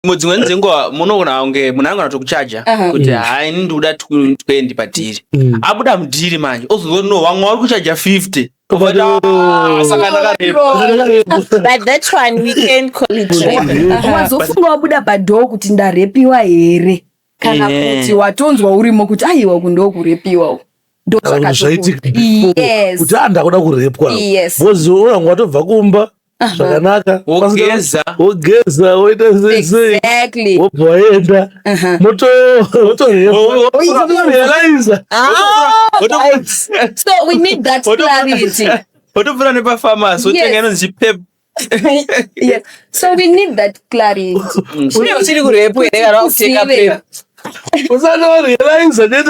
mudzimweni dzenguva munogona kunge munhu angona tokuchaja kuti hai ndikuda 20 padhiri abuda mudhiri manje ozonzi no vamwe vari kuchaja 50 But that one we can call it rape. Wazofunga wabuda padhoo kuti ndarepiwa here kana kuti watonzwa urimo kuti aiwa kundo kurepiwa ndo zvakaitika yes kuti andakuda kurepwa yes bozi uranga watobva kumba zvakanaka wogeza woita sese exactly wobva waenda motorealiza so we need that clarity wotobvira nepafamasi wotenga inonzi pep. Yeah, so we need that clarity. Chiri kurepu here kana kupfeka pep. Usanorealiza nete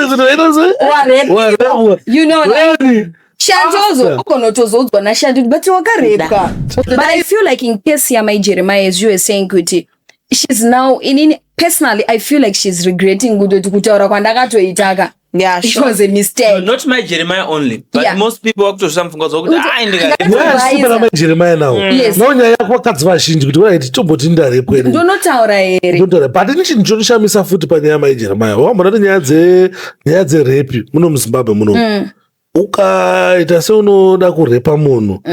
Warepu. You know Shantozo ukonotozodzwa na Shantu but wakarepwa. But I feel like in case ya my Jeremiah, as you were saying kuti she's now in personally I feel like she's regretting kuti kutaura kwandakatoitaka. Yeah, it was a mistake. No, not my Jeremiah only, but most people up to something goes okay. My Jeremiah now. Yes. No nyaya kwakadzi vazhinji kuti vaiti tomboti ndarepwe. Ndonotaura here. Ndotaura but ini chonishamisa futi panyaya mai Jeremiah. Wambona nyaya dze rape muno muZimbabwe muno. Ukaita seunoda kurepa munhu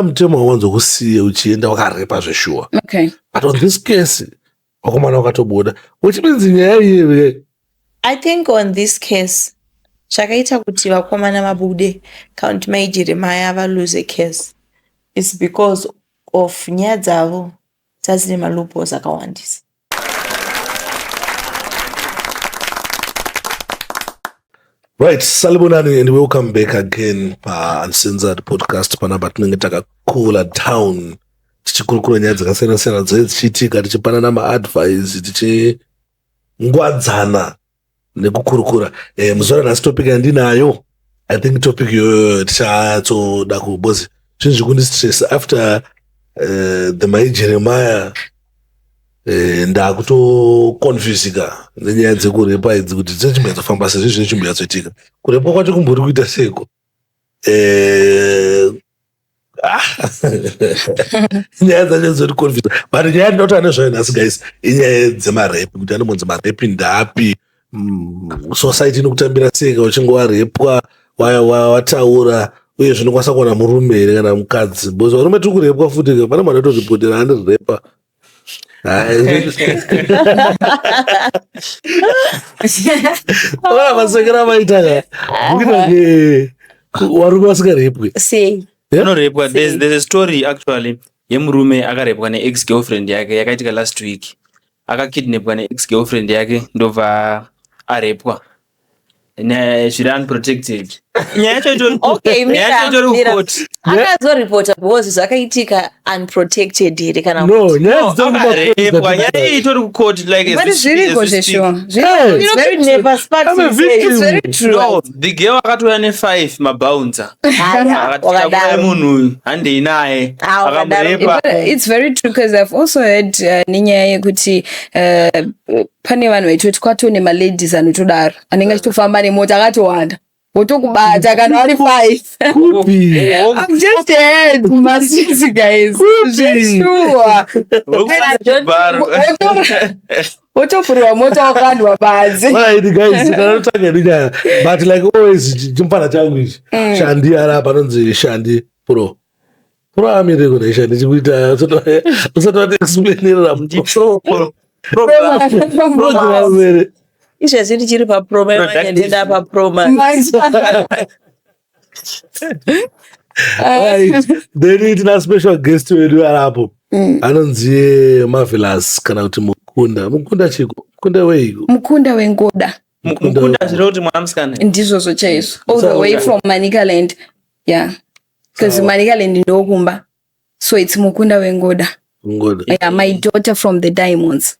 mutemo wawanzokusiye uchienda wakarepa zveshuwa. Okay. But on this case wakomana wakatobuda which means nyaya iyi. I think on this case chakaita kuti vakomana mabude count mai Jeremiah va lose a case is because of nyaya dzavo dzine malupo zakawandisa. Right, salibonani and welcome back again pa Uncensored podcast panapa tinenge takakula down tichikurukura nyaya dzakasiyana-siyana dzichiitika tichipanana maadvice tichingwadzana nekukurukura. Muzora nhasi topic yandinayo I think topic yoyo tichatsoda kubozi zvinhu zvikundistress after the mai Jeremiah ndakutokonfusika nenyaya dzekurepa idzi kuti dzinechimbodzofamba sezvo zvine chimbonyatsoitika kurepwa kwacho kumbori kuita seko nyaya dzacho dzotikonfusa but nyaya ndinoti anezvayo nhasi guys inyaya dzemarepi kuti anombonzi marepi ndapi society inokutambira seka uchinge warepwa wataura uye zvinokwanisa kuona murume here kana mukadzi bozi varume tiri kurepwa futi pane mwana totripotera andirirepa vasekera vaitaka ukinake warume vasingarepwe anorepwa. There's a story actually yemurume akarepwa neex girlfriend yake yakaitika last week. Akakidnapwa neex girlfriend yake ndobva arepwa zviri unprotected. Nyaya yacho akazoripota because zvakaitika unprotected here kana no nyaya itori kukoti like the girl akatouya ne5 mabouncer akataka munhu uyu handei naye akamurepa. It's very true because I've also heard nenyaya yekuti pane vanhu vaitoti kwatone maladies anotodaro anenge achitofamba nemota akatowanda wotokubata kana vari 5. I'm just head masisi guys. Sure. Wotopfuriwa mota wakandwa badzi. Right guys, ndinotanga ndinya but like always chimpana changu ichi. Shandi arapa anonzi Shandi Pro. Pro amire kuti Shandi chikuita usatoti explainera pro. Izvezvi ndichiri paproma imanye ndenda paproma. Then tina special guest wedu arapo anonzi Marvelous kana kuti Mukunda chiko Mukunda wei Mukunda wengoda Mukunda zviro kuti mwamusikana ndizvo chaizvo all the way from Manicaland. Yeah, because Manicaland ndokumba, so it's Mukunda wengoda. Yeah, my daughter from the Diamonds.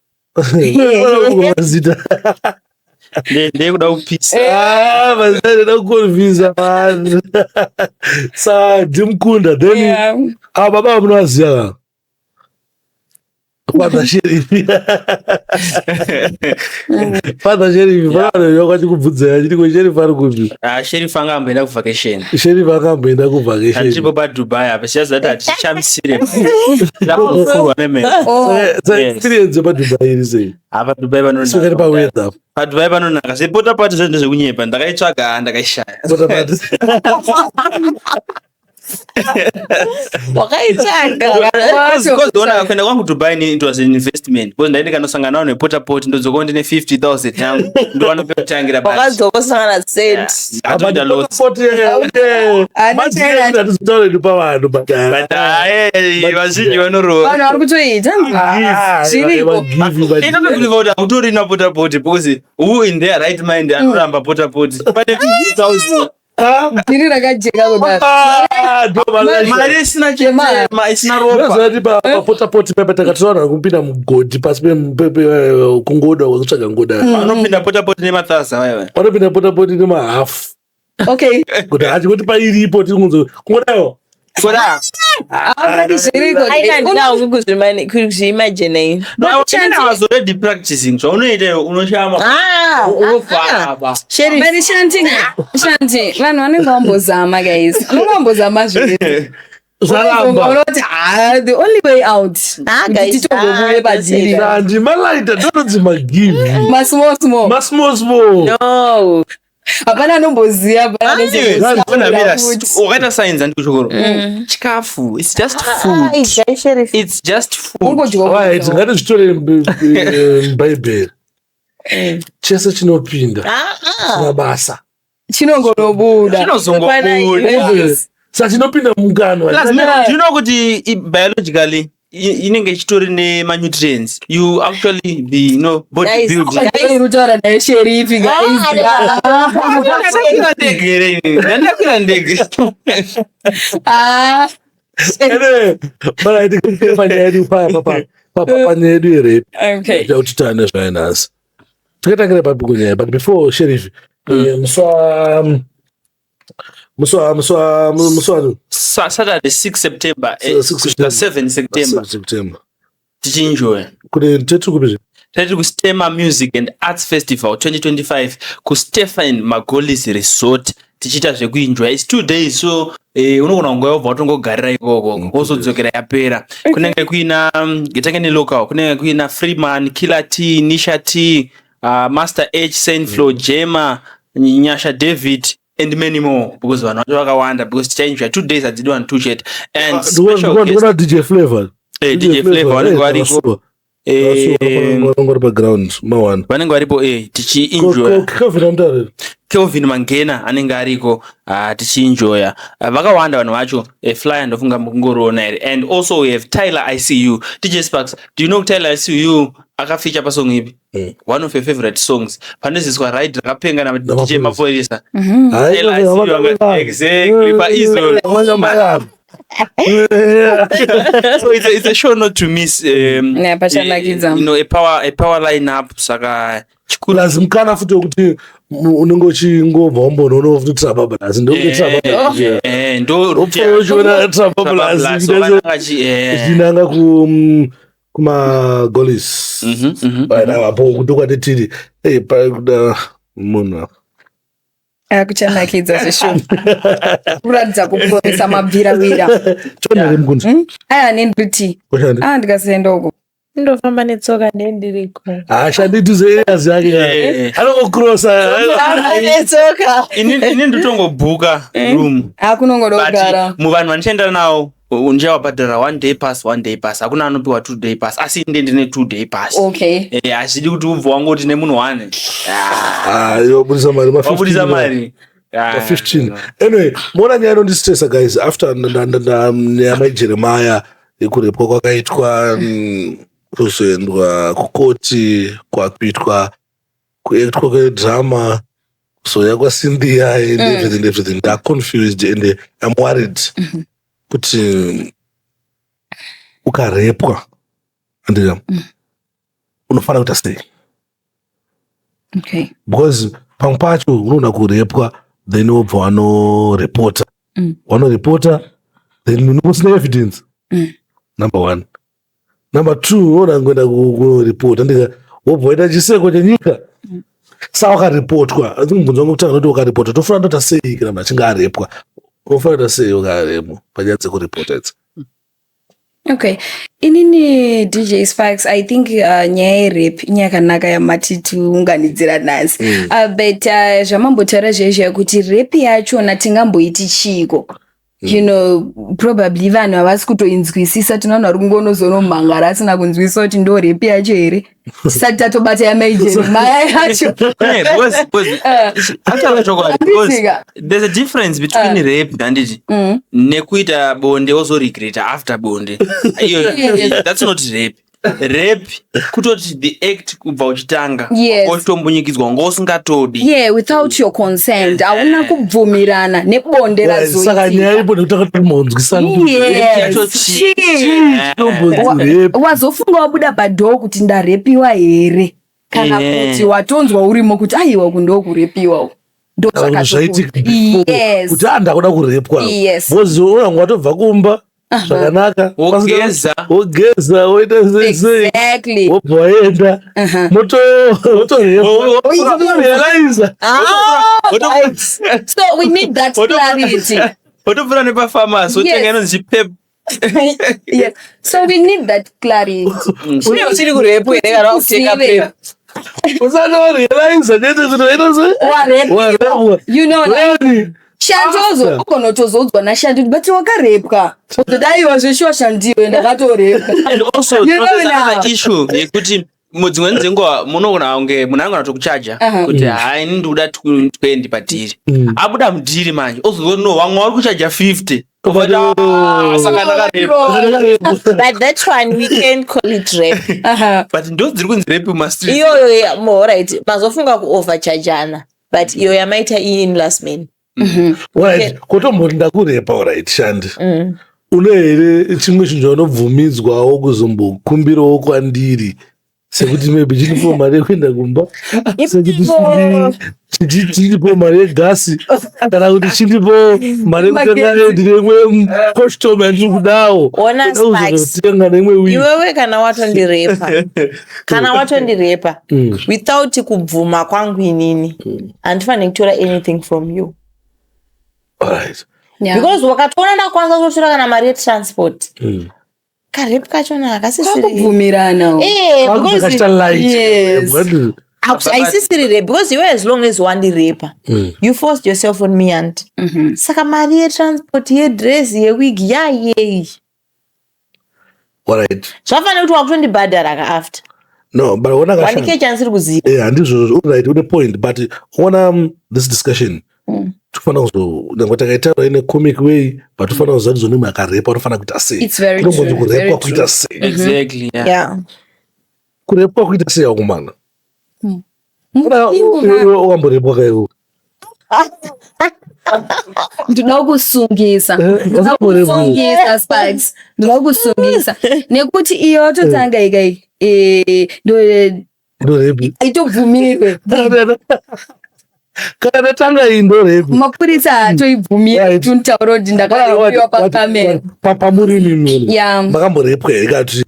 ndekuda kupisa mazada kukonvisa vanhu sa ndimukunda then baba munoziya Father Sheriff. Father Sheriff, wakachikubvunza chiti ko Sheriff ari kupi? Sheriff anga amboenda kuvacation. Sheriff akamboenda kuvacation. Ndipo paDubai apa siyazi ati tichamsire. Ndakufurwa nemene. Experience paDubai iri sei? Apa Dubai vanonaka. Sokari paweather. PaDubai vanonaka. Sepota pati zvinhu zvekunyepa ndakaitsvaga ndakaishaya. Pota pati. Wakaitsvaga. Because kwenda kwangu Dubai it was an investment. Because ndaende kanosangana nawo nepota poti ndodzoka ndine 50,000 yangu. Ndo vanopetangira basi. Wakadzokosangana cent. Atoda lots. Atizitaureni pavanhu But vazhinji vanorova. vanhu vari kutoita zviriko. Inotokuliva kuti hautori napota poti because who in their right mind anoramba pota poti. Pane 50,000. Ndiri rakajeka kudaro. Mari isina chema, isina ropa. Ndozati papota poti pepe takatoona kupinda mugodhi pasi kungoda kutsvaga ngoda. Vanopinda pota poti nemathaza vaya. Vanopinda pota poti nemahafu. Okay. Kuti hati kuti pairipo tikungodayo. Koda. Zviriko. Aina kuzviimagine. I was already practicing. So unoita unoshama. Unofara apa. Sheriff. But Shanti, vanhu vanenge vambozama guys. Vanenge vambozama zviri. Zvaramba. The only way out. Guys. Titogobuye padziri. Kandi malaita dotodzi magive. Masmall. No. Hapana anomboziva. Wakaita science handikuchokoro. Chikafu. It's just food. It's just food. Ngatizvitore mubhaibheri. Chese chinopinda chinabasa. Chinongonobuda. Chinozongobuda. Saka chinopinda mungano. Do you know kuti biologically inenge ichitori nemanutrients. You actually be body building. Irutaura naye Sheriff guys. Ndakwira ndege. Malaita panyaya yedu panyaya yedu yerepi. Okay. Kuti tane zvainasi. Takatangira papi kunyaya, but before Sheriff, Saturday 6 September, 7 September. Tichinjoya. Kuti tetu kupizvi? Tetu kuStema Music and Arts Festival 2025 kuStefan Magolis Resort. Tichita zvekuenjoya. It's 2 days, so unogona kungoyobva watongogarira ikoko wozodzokera yapera. Kunenge kuina getangeni local, kunenge kuina Freeman, Killer T, Nisha T, Master H, Saintflow, Jema, Nyasha David, and many more. Because vanhu vacho vakawanda, because tichaenjoya 2 days adzidi vanhu 2 chete. And special guest DJ Flavor. DJ Flavor vanenge variko. Vanenge background mawana. Vanenge varipo tichienjoya. Kelvin Mangena anenge ariko tichienjoya. Vakawanda vanhu vacho. Flyer ndofunga mukungoroona here. And also we have Tyler ICU. DJ Sparks, do you know Tyler ICU akafeature pasong ipi? One of your favorite songs. Paneziswa ride rakapenga na DJ Maforisa. Tyler ICU exactly pa Israel. So it's a show not to miss. A power lineup. Saka lazimkana futi kuti unenge uchingobva wambonoona kuti Trabablas ndokuchiona Trabablas chinanga kumagolis apo kutokwati tiri kuda munhu kuchanakidza zvisho kuratidza kupromisa mabviravira chonere mukunzi aya nendriti ndikasaendoko ndofamba netsoka ndendiriko ashandi tuzeazi yake anongokrosa netsoka ini ndotongobhuka room akunongodogara muvanhu vanochienda nawo unje wabhadhara 1 day pass hakuna anopiwa 2 day pass asi ndine 2 day pass. Okay. Hazvidi kuti ubve wangoti nemunhu 1 yobudisa mari wabudisa mari 15. Anyway, mona nyaya inondistressa guys after nyama Jeremiah yekurepwa kwakaitwa kuzoendwa kukoti kwakuitwa kuaktwa kwedrama kuzoya kwaCynthia and everything. They are confused and I'm worried kuti ukarepwa andika unofana kuita sei. Okay. Because pamwe pacho unoona kurepwa then wobva wanoreporta wanoreporta then unosina evidence. Number one. Number 2 ona ngoenda kureport ndika wobvoita chiseko chenyika saka wakarepotwa ndimubvunza ngokutanga noti wakarepotwa tofana ndota sei kana munhu achinge arepwa unofana kuita sei wakaremo panyaya dzekurepota idzi. Okay, inini DJ Sparks, I think nyaya yerep inyaya yakanaka yamati tiunganidzira nhasi. But zvamambotaura zvezvo kuti rep yachona tingamboiti chiiko. You know, probably vanhu havasi kutoinzwisisa, tinoona vari kungonozonomhangara asina kunzwisisa kuti ndo rep yacho here. Tisati tatobata yamaijeri yacho. There's a difference between rape handiti nekuita bonde wozoregreta after bonde. That's not rape. Rape kutoti the act kubva uchitanga wotombunyikidzwa ngosingatodi. Yeah, without your consent. Hauna kubvumirana nebonde razoitika. Saka nyaya ipo nekuti munzwisana. Wazofunga wabuda padhoo kuti ndarepiwa here kana kuti watonzwa urimo kuti aiwa kundo kurepiwa. Kuti andakuda kurepwa. Bozi unanga watobva kumba zvakanaka wogeza woita sei wobva waenda motorealiza. So we need that clarity. Wotobvira nepafamasi wotenga inonzi pep. Yeah. So we need that clarity. Usiri kurepu here kana kuteka pep. Usanorealiza nete zvinoita warepwa. You know like Shantozo ukonotozodzwa naShanti but wakarepwa. Kudaiwa zveshuwa Shantiwe ndakatorepwa. And also there's another issue yekuti mudzimweni dzenguva munogona kunge munhu angona tokuchaja kuti hai ndikuda 20 patiri abuda mudhiri manje ozoti no vamwe vari kuchaja 50 saka ndakarepa. But that one we can call it rape. But ndo dziri kunzi rape mumastreet. Iyoyo alright mazofunga kuoverchargeana but iyo yamaita in-last man. Right, kotomboti ndakurepa alright Shandi. Une here chimwe chinhu chaunobvumidzwawo kuzombokumbirawo kwandiri sekuti maybe chiripo mari yekuenda kumba, sekuti chiripo mari yegasi, kana kuti chiripo mari yekutenga ndimwe custom yandiri kudawo. Ona Sparks, iwewe kana watondirepa without kubvuma kwangu inini handifaniri kutora anything from you. Alright. Yeah. Because wakatona ndakwanza kutora kana mari yetransport. Karepu kachona hakasisiri. Wakubvumirana. Haisisiri rape because you as long as wandirepa you forced yourself on me and saka mari yetransport yedress yewig yayei. Alright. Zvafanira kuti wakutondibhadhara ka after. No, but when I got Wanike chansiri kuziva. Yeah, and this was right with the point. But when this discussion, tufana kuzo ndangotakaitaura ine comic way, but tufana kuzo zonima akarepa unofana kuita sei. It's very true. Kurepa kuita sei. Exactly. Yeah. Kurepa kuita sei akumana. Ukamborepwa kaiwo. Ndinokusungisa Sparks, ndinokusungisa nekuti iyo totanga ikai ndorepi aitobvumirwe kana tanga indorepi mapurisa haatoibvumiri tunitaura kuti ndakarepiwa pakamera pamurimi yeah. Makamborepwa here kati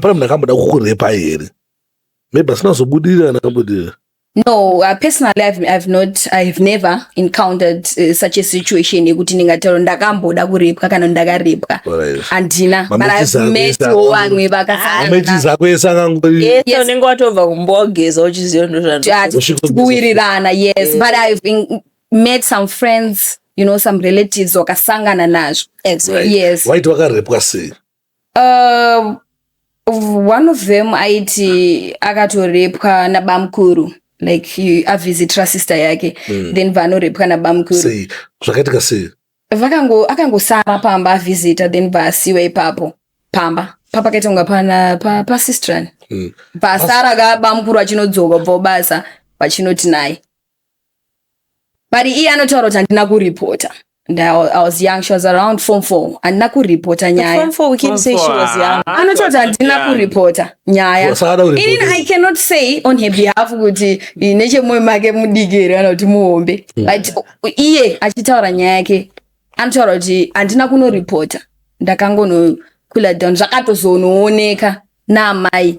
pane munhu akamboda kukurepa here maybe asina zobudirira nakambodira. No, personally I've never encountered such a situation yekuti ndingataura ndakamboda kurepwa kana ndakarepwa. Andina, but I've met vamwe vakasangana zako esangangori. Yes, unenge watobva kumbogeza uchiziva kuwirirana. Yes, but I've met some friends, you know, some relatives wakasangana nazvo. Yes. Why do wakarepwa sei? One of them aiti akatorepwa nabamukuru. Like avhizitira sister yake then vanorepwa nabamukuru. Sei zvakaitika sei? Akangosara pamba avhizita then vaasiwa ipapo pamba pakaita kunga pana pasistrani pasara kabamukuru achinodzoka kubva kubasa vachinoti naye, but iye anotaura kuti handina kuripota. And I was young, she was around Form 4. Andina kuripota nyaya. Form 4 we can say she was young. Anotaura kuti handina kuripota nyaya. I cannot say on her behalf kuti nechemwoyo make mudigere kana kuti muhombe. But iye achitaura nyaya yake anotaura kuti handina kunoripota. Ndakangono cool down zvakatozonooneka naamai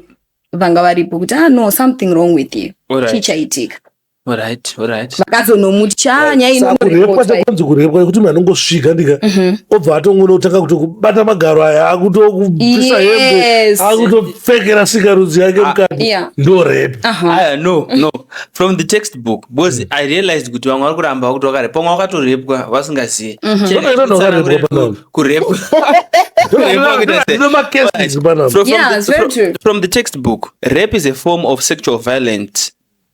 vanga varipo kuti no something wrong with you chichaitika. Alright. vakazonomuti kurepwa takwanzi kurepwa nekuti munhu anongosvika ndika obva atongona kutanga kutokubata magaro aya akutokupisa hembe akutopfekera sikarudzi yake mukati ndo rep. No from the textbook because I realized kuti vamwe vari kuramba vakuti vakarepwa pamwe vakatorepwa vasingazivi kurepwa from the textbook. Rape is a form of sexual violence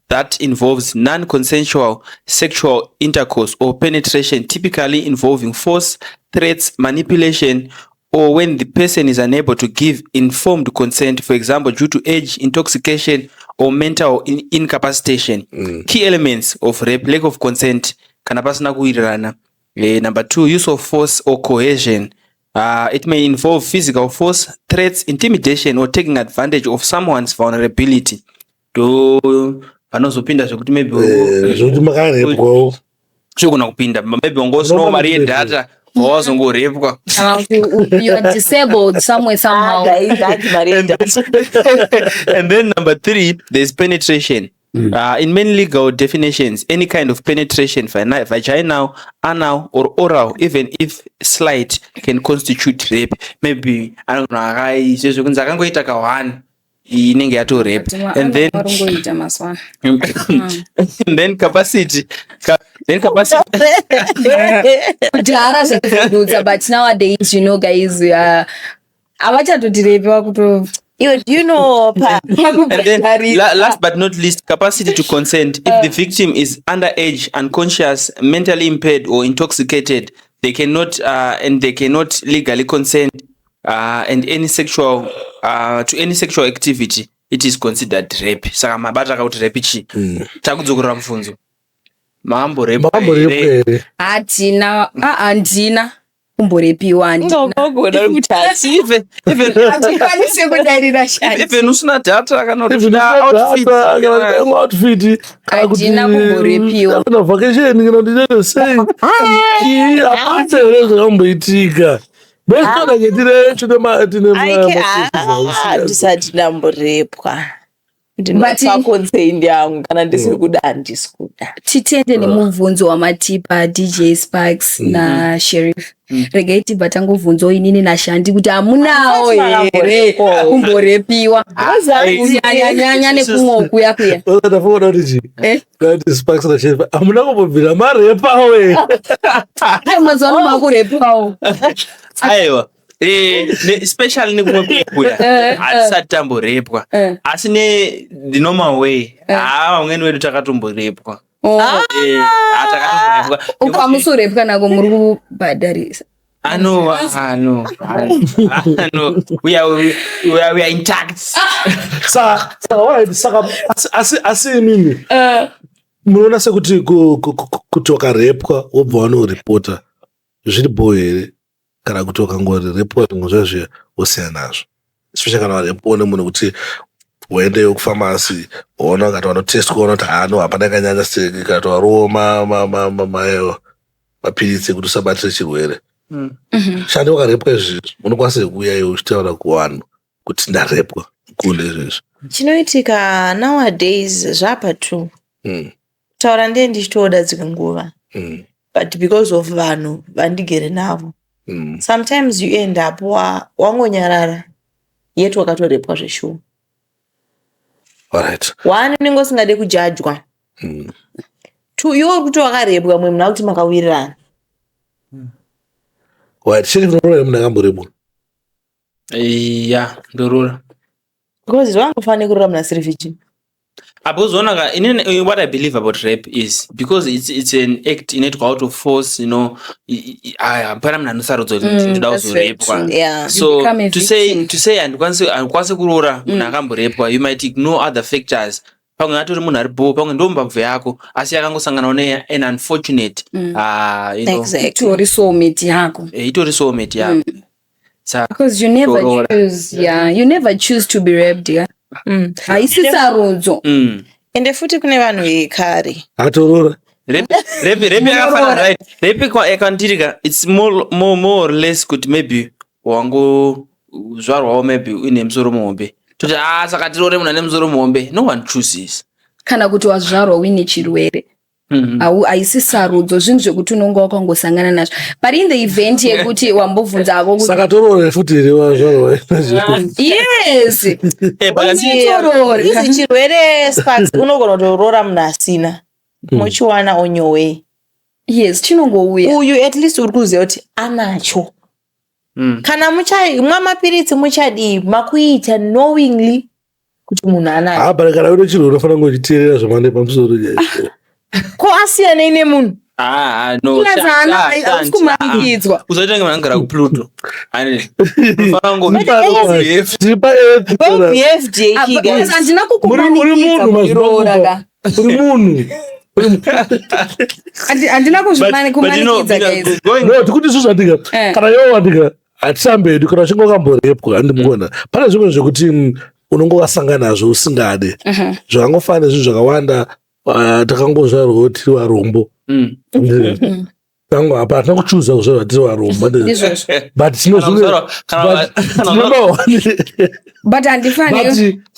that involves non-consensual sexual intercourse or penetration, typically involving force, threats, manipulation, or when the person is unable to give informed consent, for example, due to age, intoxication, or mental incapacitation. Key elements of rape: lack of consent, kana pasina kuwirirana. Number 2, use of force or coercion. It may involve physical force, threats, intimidation, or taking advantage of someone's vulnerability. Panozopinda zvekuti maybe zvokuti makarepwawo zvogona kupinda maybe ungosinawo mari yedhata wawazongorepwa you are disabled somewhere somehow. And then number 3, there's penetration. In many legal definitions, any kind of penetration, vaginal, anal, or oral, even if slight, can constitute rape. Maybe zvezvokunzi akangoita kahwani inenge yato rape. And then capacity but nowadays guys avachatotirepewa kuto. Do you know and then last but not least, capacity to consent. If the victim is underage, unconscious, mentally impaired, or intoxicated, they cannot legally consent and any sexual to any sexual activity. It is considered rape. Saka mabata kauti rape chi takudzokorera mubvunzo mambo rape handina kumborepiwa even usina data kana outfit handina kumborepiwa kana vacation kana ndinenge sei aparte zvakamboitika ndisati ndamborepwa ndinopa consent yangu kana ndisiri kuda handisi kuda. Titende nemubvunzo wamatipa DJ Sparks na Sheriff. Regai tibva tangovhunzawo inini nashandi kuti hamunawo here kumborepiwa nyanya nekumwe kuya ndafoona kuti chii Sparks na Sheriff hamuna kumbobvira marepawo mazuva ano makurepawo aiwa especially nekumwe kuya hatisati tamborepwa asi the normal way vamweni wedu takatomborepwa ukamusorepwa nako muri kubhadharisa. We are intact. Asi mimi munoona sekuti kuti wakarepwa wobva wanoripota zviri bho here kana kuti wakangorepwa zvimwe zvazvo wosiya nazvo, especially kana warepwa nemunhu kuti waendeyo kufamasi waona ngati vanotestwa waona kuti hapana kanyanya seki kana kuti warowo mapilitsi ekuti usabatire chirwere. Shandi wakarepwa izvizvi unokwanisa kuuyayo uchitaura kuvanhu kuti ndarepwa kunde izvizvi. Chinoitika nowadays zvapa tu taura ndiye ndichitoda dzimwe nguva but because of vanhu vandigere navo sometimes you end up wangonyarara yet wakatorepwa zveshuwa. Alright. One unenge usingade kujajwa. Two, iwo kuti wakarepwa mwe muna kuti makawirirana. Chiri kunorora munhu akamborepwa? Yeah, ndorora. Because zvangofane kurora muna sirivhichi. Abuzonaka, what I believe about rape is because it's an act inoitwa out of force, hapana munhu anosarudzo ndoda kuzorepwa. So to say andikwanisi kuroora munhu akamborepwa, you might ignore other factors. Pamwe atori munhu aripo, pamwe ndo mbabvu yako, asi akangosanganawo an unfortunate itori soulmate yako. Itori soulmate yako. Because you never choose to be raped, yeah. Haisi sarudzo. Ende futi kune vanhu vekare atorora rape yakafana, right? Rape yakandirika, it's more or less kuti maybe uzvarwawo maybe uine musoro muhombe toti saka tirore munhu ane musoro muhombe. No one chooses. kana kuti wazvarwa uine chirwere haisi sarudzo, zvinhu zvekuti unonga wakangosangana nazvo, but in the event yekuti wambobvunza avo saka torore futi here wazvarwa. yes izi chirwere Sparks unogona kutorora munhu asina muchiwana on your way. yes chinongouya uyu at least uri kuziva kuti anacho. Kana mwa mapiritsi muchadii makuita knowingly kuti munhu anacho. But kana une chinhu unofanira kungochiteerera zvemhando yepamusoro. Ko asiyana ine munhu no. kumanikidzwa Usaita kunge manogara kupluto. handina kukumanikidza kuroora uri munhu handina kumanikidza guys. no tikuti isu zvandika kana iwo wandika hatisambedi kana uchinge wakamborepwa handimugona pane zvimwe zvekuti unonge wasangana nazvo usingade zvakangofanira zvinhu zvakawanda. Takangozvarwawo tiri varombo hatina kuchuza kuzvarwa tiri varombo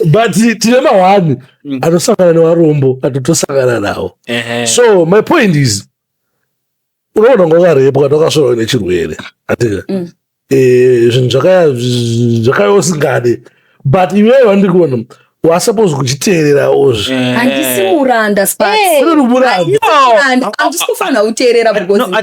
but tine mahwani anosangana nevarombo atotosangana nawo. So my point is unoona nga wakarepwa takasvorwa nechirwere atika zvinhu zvakaya usingade but iwewe wandikuona wasupposed kuchiteererawo handisi muranda handisi kufanira kuteerera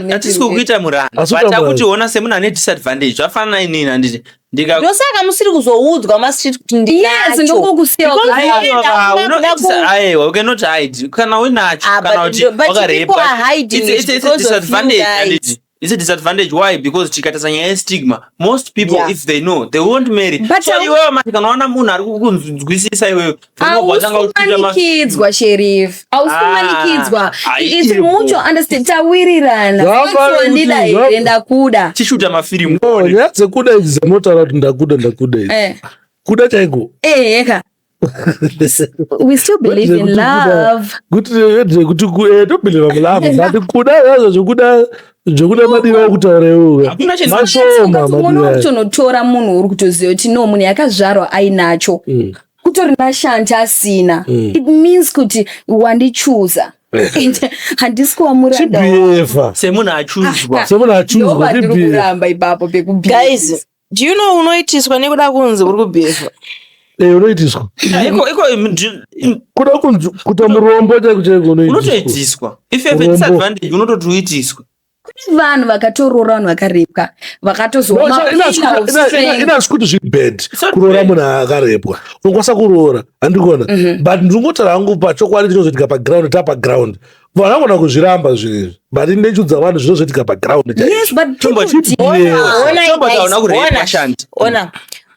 hatisi kukuita muranda but akuti ona semunhu ane disadvantage zvafanana inini handiti ndosaka musiri kuzoudzwa masiri kuti ndinachoaiwa ukenoti hide kana uinacho kana kuti wakarepwa it's a disadvantage handiti. It's a disadvantage. Why? Because chikatasa nyaya yestigma. Most people, if they know, they won't marry. So iwewe mati kana wana munhu ari kukunzwisisa iwewe. Ausumanikidzwa Sheriff. Ausumanikidzwa. It's mucho understand. Tawirirana. Ndida here ndakuda. Chishuta mafirimu. No, nyatse kuda idzi dzamotaura kuti ndakuda idzi. Kuda chaiko. Eka. We still believe in love. Kuti don't believe in love. Ndati kuda yazo zvokuda zvokuda madiwa okutaurewo. Mashoma kutonotora munhu uri kutoziva kuti no munhu yakazvarwa ainacho. Kutorina shanti asina. It means kuti wandichuza. Handisi kuamuranda. Semunhu achuzwa. Kuramba ipapo pekubhiza. Guys, do you know unoitiswa nekuda kunzi uri kubhiza? Unoitiswa. Kuda kunzi kuta murombo chaiko unotoitiswa. If you have a disadvantage unototuitiswa. Kune vanhu vakatorora vanhu vakarepwa vakatozoinasi kuti zvibad kuroora munhu akarepwa unokwanisa kuroora handikona but ndingotaura hangu pachokwadi chinozoitika paground tapaground vanhu vangona kuzviramba zvinezvi but ndechudza vanhu zvinozoitika paground. Ona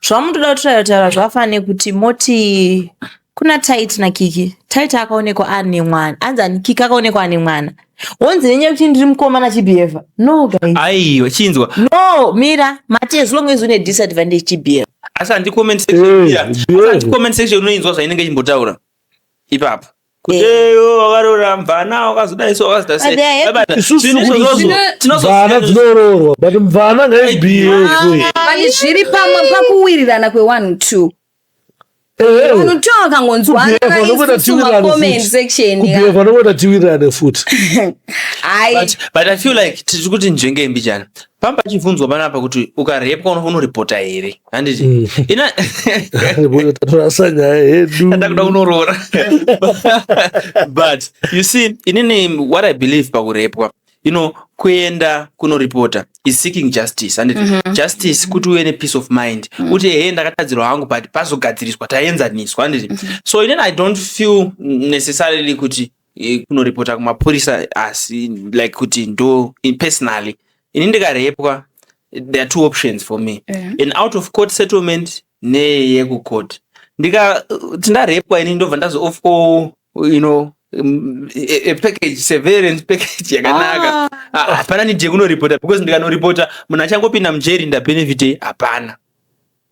zvamutoda kutaura zvafane kuti moti kuna Taiti naKiki. Taiti akaonekwa ane mwana, anzani Kiki akaonekwa ane mwana. Wonzi nenyaya kuti ndiri mukomana chibheva. No guys. Aiwa chinzwa. No, mira, mate as long as une disadvantage chibheva. Asa andi comment section ya. Andi comment section unoinzwa zvainenge chimbotaura. Ipapo. Kuteyo wakarora mvana wakazodaiso wakazodai sei. Vana dzinororwa but mvana ngaibhiyekwe. Vani zviri pamwe pakuwirirana kwe 1 2. Unotoka ngonzwana comment section ya. Kubheva nokota tiwirirane futhi. But I feel like tiri kuti njenge mbijana. Pamba chivunzwa panapa kuti ukarepwa unoreporta here. Handiti. Ina tatorasanya hedu. Ndakuda unorora. But you see, inini what I believe pakurepwa, you know, kuenda kunoreporta is seeking justice and justice kuti uwe ne peace of mind. Uti ndakatadzirwa hangu but pazogadziriswa taenzaniswa handiti. So I don't feel necessarily kuti kunoreporta kumapurisa asi like kuti ndo personally ndikarepwa there are two options for me. An out of court settlement neyeku court. Tindarepwa ini ndobva ndazo a package surveillance package yakanaka. Hapana nije kunoreporta because ndikanoreporta munhu achangopinda mujeri ndabenefit hapana.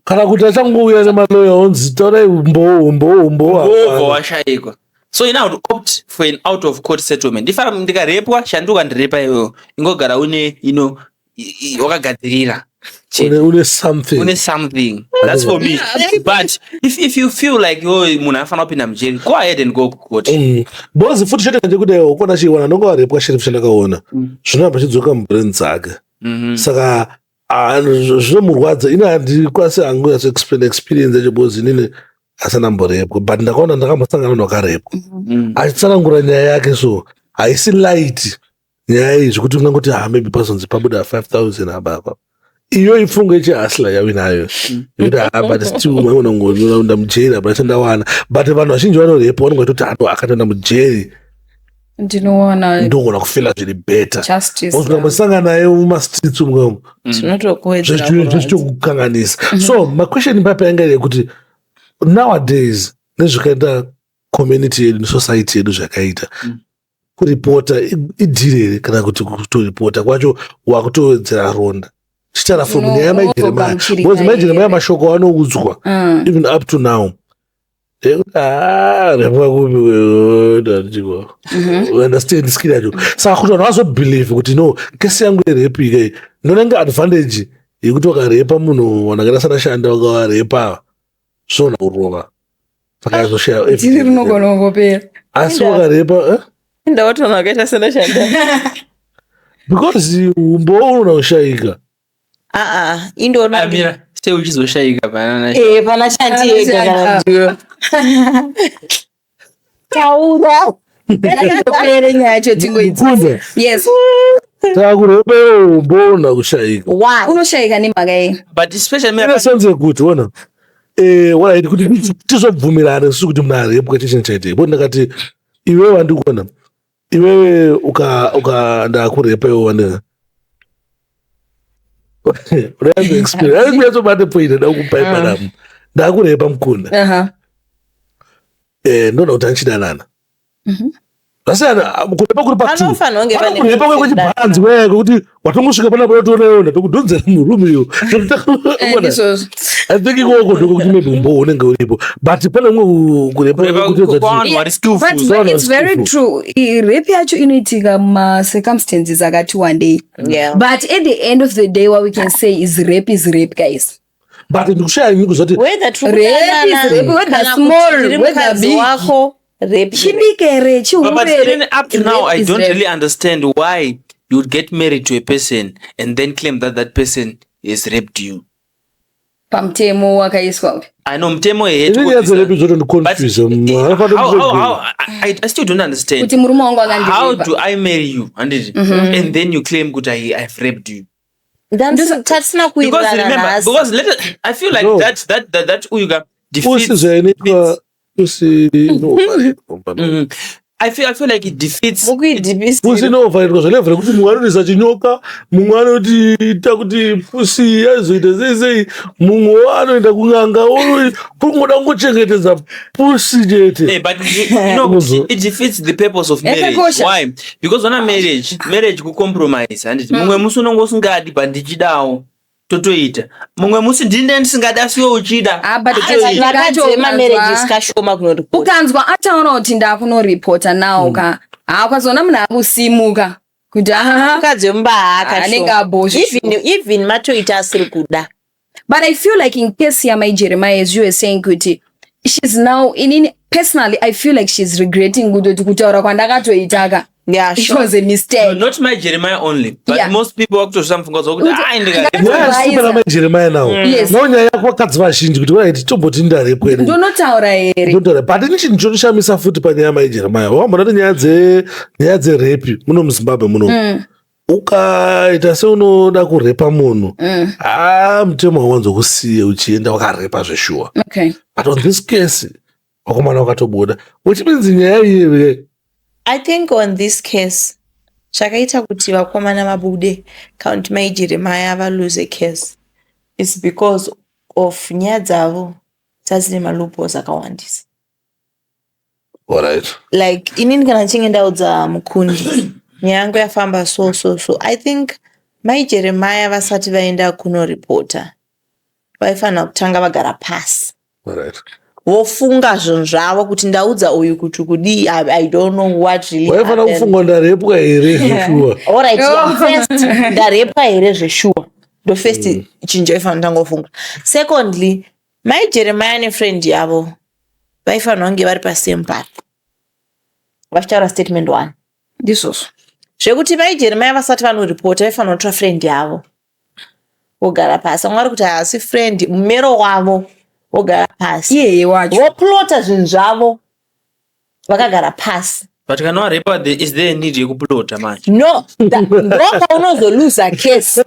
Kana kuti achangouya nemaloya onzi taurai umbo washaikwa. So I would opt for an out of court settlement. If I'm ndikarepwa shanduka ndirepa iwewe ingogara une wakagadzirira une something. Une something. That's for me. But if you feel like munhu afana kupinda mujeri, go ahead and go court. Because futhi chete nje kuti ukona chiwana nonga warepwa sheriff chandakaona. Zvinoamba chidzoka mubrain dzake. Saka zvinomurwadza ina handikwasi hangu experience yacho because inini asana mborepwa but ndakaona ndakambosangana nakarepwa. Achitsanangura nyaya yake so haisi light nyaya iyi zvekuti ungangoti maybe pasonzi pabuda 5,000 ababa. Iyo ifungo yechihasla yawinayo. But still umaona ngonda mujeri abatandawana. But vanhu vazhinji vanorepwa vanongoita kuti ando akatoenda mujeri. Ndinoona kufila zviri better. Ukambosangana naye mumastreets umwe zvinotokukanganisa. So my question papa yanga yekuti nowadays nezvakaita community yedu society yedu zvakaita kuripota idhirere kana kuti kutoripota kwacho wakutowedzera ronda. Chichara from nyaya maJeremiah. Because maJeremiah mashoko anoudzwa even up to now. Understand skill yacho. Saka kuti vanhu vazobelieve kuti no kesi yangu yerepi ike ndonenge advantage yekuti wakarepa munhu wanakaita sana shanda wakarepa so naurova. Saka yazoshaya tiri rinogona kungopera. Asi wakarepa ndaotona wakaita sana shanda. Because umboona ushayika. Indona Amira, stay uchizoshaika panana. pana shanti yega kana ndiyo. Taura. Ndakatopere nyaya yacho tingoidza. Yes. Takurepa umboona kushayika. Why? Unoshayika nemhaka yei? But especially Mina senze kuti wona. Walaiti kuti tizobvumirana sisi kuti munhu arepwa chinhu chaite. Bo ndakati iwewe wandikuona. Iwewe ndakurepa iwewe wandika. Unaanza experience. Mimi nazo bado point ndakupa damu. Ndakurepa mkunda. Ndona utanchidanana. Basana kurepa kuri pa 2. Kurepa kwa chibanzi wewe kuti watongosvika pana bado tonaona tokudonzera murume yo. I think iko kuti maybe umbo unenge uripo. But pana umwe kurepa kuti but it's very true. Rape yacho inoitika ma circumstances akati one day. Yeah. But at the end of the day what we can say is rape guys. But ndikushaya nyingi zoti whether true rape is rape, whether small, whether big. Rape. But even up to now, I don't really understand why you would get married to a person and then claim that that person has raped you. Pamtemo wakaiswa. I know mtemo I still don't understand. How do I marry you and then you claim that I've raped you? That's not because remember, because I feel like that Uyuga defeats. I feel like it defeats. Usinova kozolevera kuti mumwe anonisa chinyoka, mumwe anotita kuti pusi yazoita zezei, mumwe anoenda kung'anga kungoda kungochengetedza pusi chete. But you know, it defeats the purpose of marriage. Why? Because on a marriage ku compromise and mumwe musi unongo usingadi but ndichidawo totoita. Mumwe musi ndine ndisingadi asiwo uchida. Ukanzwa ataona kuti ndakunoripota nawo ka kwazona munhu akusimuka kuti akadzi anenge abosha even matoita asiri kuda. But I feel like in case ya Jeremiah, as you were saying, kuti she's now personally I feel like she's regretting kutaura kwandakatoitaka. Yeah, it was a mistake. No, not my Jeremiah only, but most people up to something goes Jeremiah now. Yes. No nyaya kwakadzi vazhinji kuti vaiti tomboti ndarepwa ere. Ndonotaura ere. Ndotaura. But ini chonishamisa futi panyaya maJeremiah. Wambona kuti nyaya dzerepi muno muZimbabwe muno. Ukaita seunoda kurepa munhu. Mutemo hawanzokusiye uchienda wakarepa zveshuwa. Okay. But on this case, wakomana wakatobuda. Which means nyaya iyi. I think on this case, chakaita kuti vakomana mabude count maJeremiah lose a case is because of nyaya dzavo dzine loopholes akawandisa. All right. Like inini kana nchinge ndaudza mukundi nyaya yangu yafamba so I think maJeremiah vasati vaenda kunoripota vaifanira kutanga vagara pasi. All right. Vofunga zvinhu zvavo kuti ndaudza uyu kuti kudi I don't know what really happened. Waifana kufunga ndarepwa here zveshuwa. All right, first ndarepwa here zveshuwa. ndo first chinjo ifanira ngofunga. Secondly, Mai Jeremiah nefriend yavo vaifanira kunge vari pasame path vachitaura statement 1 ndizvozvo zvekuti Mai Jeremiah vasati vanoripota vaifanira kutora friend yavo vogara pasi vamwari kuti haasi friend mumero wavo vogara pasi iyeye wacho voplota zvinhu zvavo vakagara pasi. But kana warepa is there a need yekuplota manje? No, ndoka unozoluza case.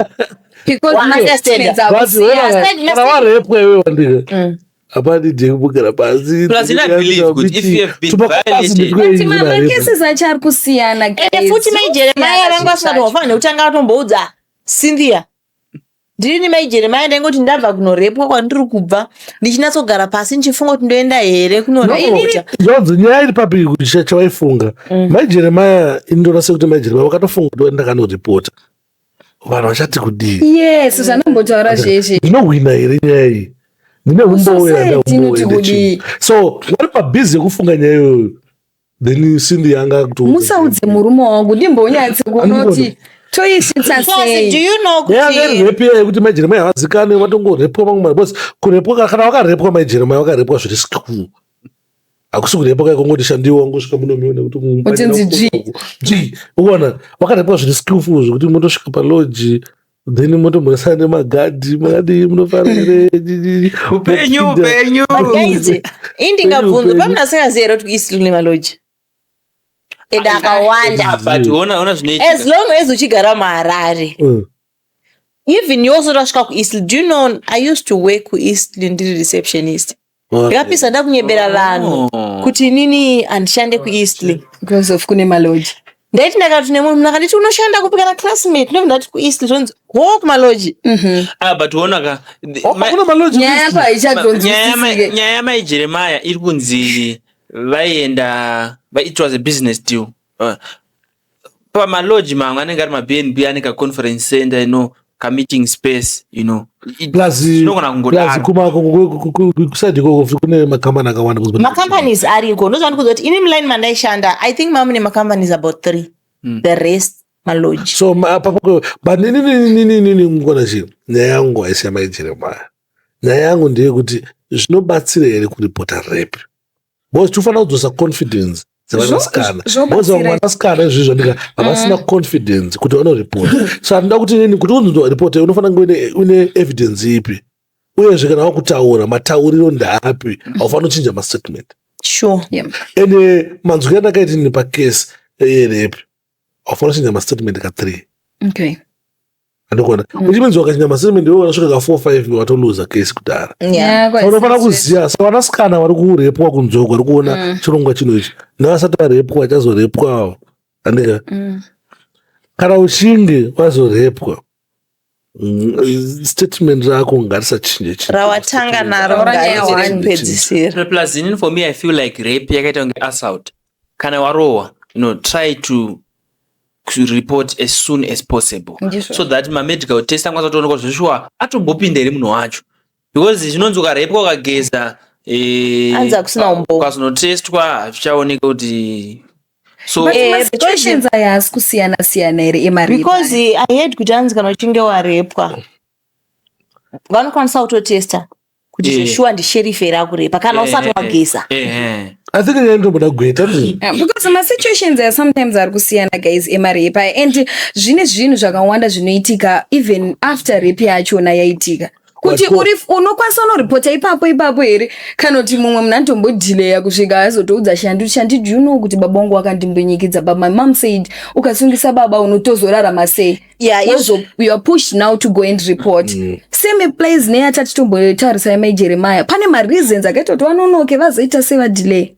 because Understand. kana warepwa iwe wandika hapana kugara pasi. Plus I believe good if you have been violated. macases acho ari kusiyana Ende futi Mai Jeremiah vanga vasati vafanira kutanga vatomboudza Cynthia ndini Mai Jeremiah ndaingoti ndabva kunorepwa kwandiri kubva ndichinatsogara pasi ndichifunga kuti ndoenda here kunorepota. Zonzo nyaya iri papi kuti chavaifunga Mai Jeremiah indora sekuti Mai Jeremiah wakatofunga kuti ndakanoripota vanhu vachati kudii. yes zvanombotaura zveshe ndinohwina here nyaya iyi ndine Society inoti kudii. so vari pabhizi yekufunga nyaya iyoyo then Cindy yanga musaudze murume wangu ndimbonyatse kunoti toisvitsa Because do sei you know kuti repi yekuti Mai Jeremiah havazikane watongorepwa vamwe mari bcause kurepwa kana wakarepwa Mai Jeremiah wakarepwa zviri school hakusi kurepwa kaikongoti shandiwa ngosvika munomiona kuti Utinzi uona wakarepwa zviri skillful zvokuti motosvika paloji then motomhoresana nemagadhi makadii munofanire Upenyu. guys indingabvunza pamunasingaziva here kuti East Lune maloji ende akawanda But ona as zvinoitika. long as uchigara muHarare even yoso tasvika kuEastleigh. Do you know I used to work kuEastleigh ndiri receptionist ndakapisa ndakunyebera vanhu kuti inini handishande kuEastleigh because of kune maloji ndaiti ndakati nemunhu ndakanditi unoshanda kupi kana classmate ndobva ndati kuEastleigh zvonzi kumaloji. But ona ka kuna maloji nyaya yapo haichagonzwisisike nyaya yaMai Jeremiah iri kunzi vaienda it was a business deal. Pamaloji mamwe anenge ari maBNB ane kaconference center kameeting space zvinogona kungodaro. kusaidi ikoko kune makambani akawanda Macompanies ariko ndozvandikuudza kuti ini muline mandaishanda I think mamune macompanies about 3 the rest maloji. so but nini ngona chii nyaya yangu haisi yaMai Jeremiah. Nyaya yangu ndeyekuti zvinobatsira here kuripota rep because tofanira kudzosa confidence dzevanasikana because vanasikana izvizvo ndika havasina confidence kuti vanoripota so handida kuti nini kuti unzoripota unofanira kunge une evidence ipi uyezve kana wakutaura matauriro ndaapi haufanira kuchinja mastatement Sure. ende manzwiro andakaiti nini pakesi yerepi haufanira kuchinja mastatement ka3 okay andikona uchiminzi wakachinja mastatement iwe wanasvika ka4-5 watoluza kesi kudhara. Unofanira kuziva so vanasikana vari kurepwa kunzoko vari kuona chirongwa chino ichi nevasati varepwa vachazorepwawo andika kana uchinge wazorepwa statement rako ngarisachinje rawatanga naro ngaipedzisira. Plus in for me I feel like rape yakaita kunge assault. Kana warowa try to report as soon as possible so that medical test angwaza kutooneka kuti zvishwa atombopinda here munhu wacho because zvinonzi ukarepwa ukageza anza kusina umbo ukazonotestwa hazvichaoneka kuti so situations aya asi kusiyana siyana here emari because I heard kuti anzi kana uchinge warepwa vanokwanisa kutotesta kuti zvishwa ndisherifi here akurepa kana usati wageza. I think I ndomboda kuita because masituations are sometimes ari kusiyana guys emarepa and zvine zvinhu zvakawanda zvinoitika even after rape yachona yaitika kuti unokwanisa unoripota ipapo here kana kuti mumwe munhu anotombodhileya kusvika azotoudza shandi do you know kuti baba wangu akandimbonyikidza but my mom said ukasungisa baba unotozorarama sei. You are pushed now to go and report. Same applies neyatati tombotaurisa yaMai Jeremiah pane mareasons akaita kuti vanonoke vazoita sevadhiley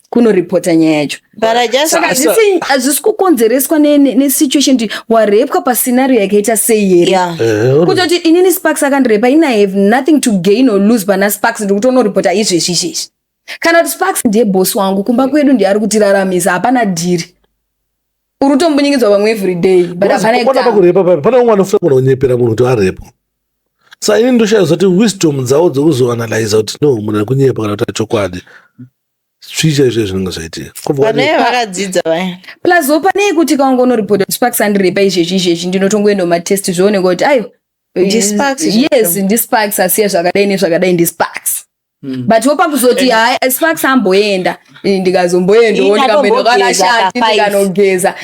kunoripota nyaya yacho hazvisi kukonzereswa nesituation kuti warepwa pascenario yakaita sei here kutoti inini Sparks akandirepa ina have nothing to gain or lose pana Sparks ndikuti unoripota izvezvi kana kuti Sparks ndiye bosi wangu kumba kwedu ndiari kutiraramisa hapana dhiri uri utombunyikidzwa vamwe everyday but hapana kurepa pane umwe anofanira kuona kunyepera munhu kuti arepwa sa ini ndoshayiwa kuti wisdom dzavo dzekuzoanalyza kuti no munhu ari kunyepa kana kuti achokwadi svicha izvo zvinenge zvaitika pane vakadzidza vaya plus panei kuti kaunga unoripota kuti Sparks andirepa izvezvi ndinotongoenda matest zvooneka kuti ayo Ndi-Sparks yes ndi-Sparks asiya zvakadai nezvakadai ndi-Sparks. But wopa kuzoti hai Sparks amboenda ndikazomboendawo ndikamboenda kwakashati ndikanogeza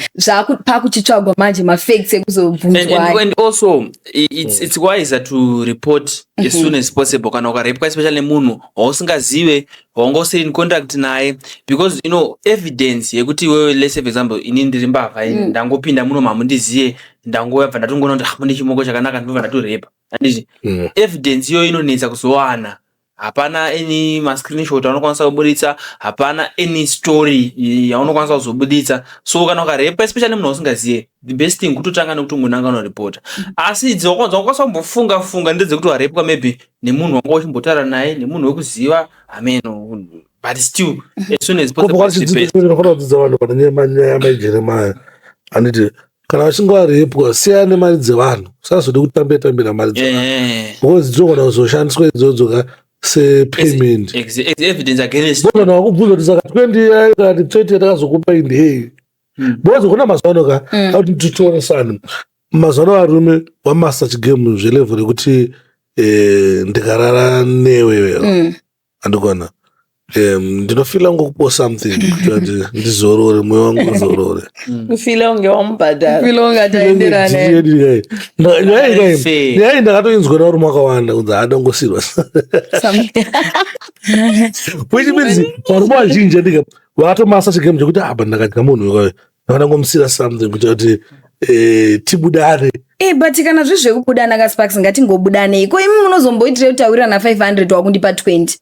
pakuchitsvagwa manje mafacts ekuzobvunzwa. And also it's wiser to report as soon as possible kana ukarepwa especially nemunhu wausingazive waungosiri in contact naye, because you know evidence yekuti wewe let's say for example ini ndiri mbavha ndangopinda muno mamundiziye ndangobva ndatongoona kuti mune chimoko chakanaka ndinobva ndatorepa handiti evidence iyo inonetsa kuzowana. Hapana any screenshot yaunokwanisa kubuditsa, hapana any story yaunokwanisa kuzobuditsa. So kana ukarepa especially munhu usingaziye, the best thing kutotanga nekuti munhu anga unorepota. Asi idzi wakwanisa kumbofunga ndedzekuti warepwa maybe nemunhu wanga uchimbotaura naye, nemunhu wekuziva, amen, but still as soon as possible. Ndinofanira kudzidza vanhu pana nyaya maJeremiah anditi kana wachinge warepwa siya nemari dzevanhu, usazode kutambira mari dzevanhu because dzinogona kuzoshandiswa idzodzo sepayment evidence against bona wakubvunza kuti saka 20 kati 20 takazokupa indei because kuna mazuva ano kuti titonesana mazuva ano varume vamasta chigame zvelevel rekuti ndikarara newewe andikona ndinofila ngokupo something kuti ndizorore mwoyo wangu uzorore kufila unge wamubhadhara filo ngataenderane nyaya ndakatoinzwa narume wakawanda kunzi adongosirwa which means varume vazhinji andika vakatomasa chigame chekuti apa ndakadya munhu wekayo ndakandangomusira something kuti tibudane. But kana zvezvekubudana kaSparks ngatingobudanei ko imi munozomboitire kutaurira na 500 wakundipa 20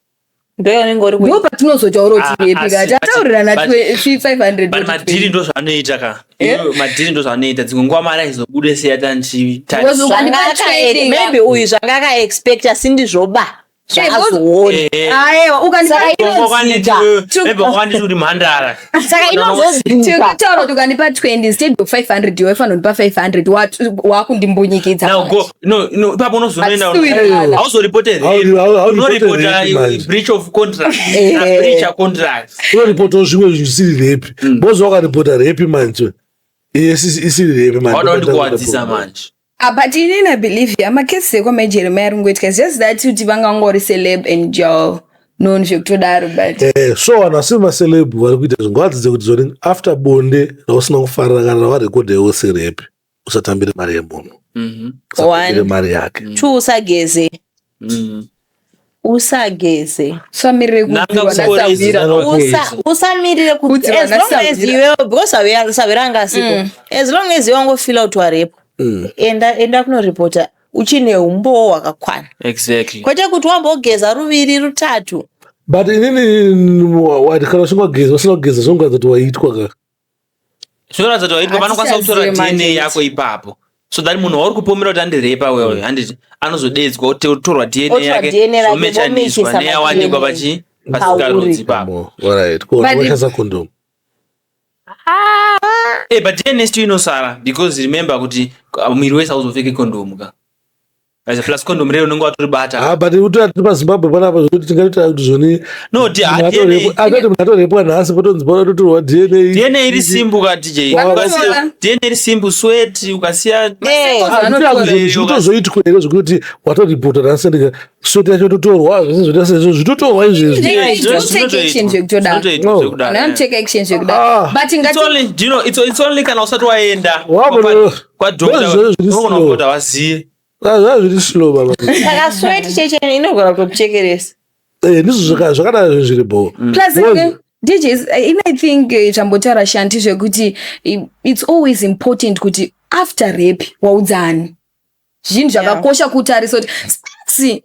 ndo patinozotaura kuti repika tataurirana 500 but madhiri ndo zvanoita ka madhiri ndo zvanoita dzimwe nguva mari aizobude seyatanchi maybe uyu zvanga akaexpect asi ndizvoba zvazoona aiwa ukanditi uri mhandara saka inozozvinga taura tukanipa 20 instead of 500 iwe fanira kundipa 500 wakundimbonyikidza no ipapo unozonoenda hauzoripota unoripota breach of contract breach of contract unoripota zvimwe zvisiri repi bozo wakaripota repi manje isiri repi manje wada ndikuwadzisa manje. But I believe you. I'm a case of my Jeremiah Ngwetkas. Just that you tivanga celeb and Joe known to that. So anasema celeb walikuita ngwatse kuti zoni after bonde usina kufarana kana warekode wose rap usatambire mari yemunhu. Usatambire mari yake. Two usageze samirire usamirire kuti as long as you because saviranga siko as long as you wango feel out warepo enda kunoripota uchine umbo wakakwana exactly kwete kuti wambogeza ruviri rutatu but inini wadikana usingogeza usingogeza zvongaza kuti waitwa ka zvinoratidza kuti waitwa vanokwanisa kutora DNA yako ipapo so that munhu wauri kupomera kuti andirepa wewe handiti anozodedzwa utorwa DNA yake somechaniswa neyawanikwa pasikarudzi ipapo alright kuwashasa condom but DNA still inosara because remember kuti mwiri wese hauzopfeke condom ka as a plus condom rero unenge watoribata but utati paZimbabwe panapa zvokuti tingaita kuti zvoni no akati mnatorepwa nhasi potonzi bona totorwa DNA iri simbu ka DJ DNA iri simbu sweat ukasiya zvitozoitwa ere zvokuti watoripota nhasi ndika sweat yacho totorwa zvese zvotasezvo zvitotorwa it's only kana usati waenda kwadokta unogona waziye zviri slow baba saka sweat cheche inogona kutokuchekeresa ndizvo zvakadaro zviripo plus DJs I think chambotara shanti zvekuti it's always important kuti after rape waudzani zvinhu zvakakosha kutarisa kuti Sparks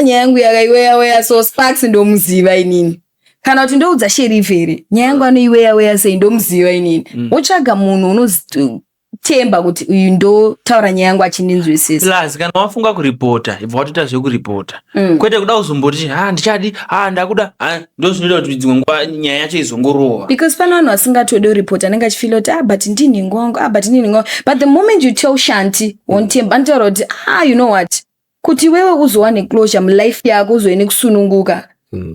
nyaya yangu yakaiweya so Sparks ndomuziva inini kana kuti ndoudza sheriferi nyaya yangu anoiweya sei ndomuziva inini wotsvaga munhu unotemba kuti uyu ndotaura nyaya yangu achininzwisisa plus kana wafunga kuripota ibva watoita zvekuripota kwete kuda kuzomboti ndichadi ndakuda ndozvinoita kuti dzimwe nguva nyaya yacho izongorova because pane vanhu vasingatodi kuripota anenge achifila kuti but ndinhingo wangu but ndinhingo wangu but the moment you tell shanti wontemba anotaura kuti you know what kuti wewe uzowane closure mulife yako uzoene kusununguka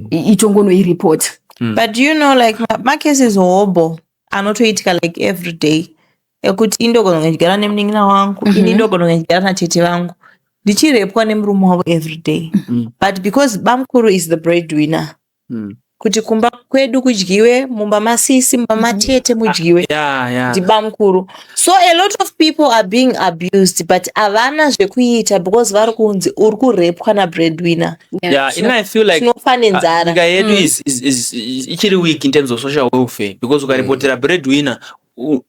itongonoiripota but you know like macases hobo anotoitika like every day ekuti indogona kundigara nemunin'ina wangu ini ndogona kundigara natete vangu ndichirepwa nemurume wavo every day. But because bamkuru is the breadwinner, kuti kumba kwedu kudyiwe, mumba masisi, mumba matete mudyiwe, ndibamkuru. So a lot of people are being abused, but avana zvekuita because vari kunzi uri kurepwa na-breadwinner. I feel like nyika yedu is ichiri weak in terms of social welfare, because ukarepotera breadwinner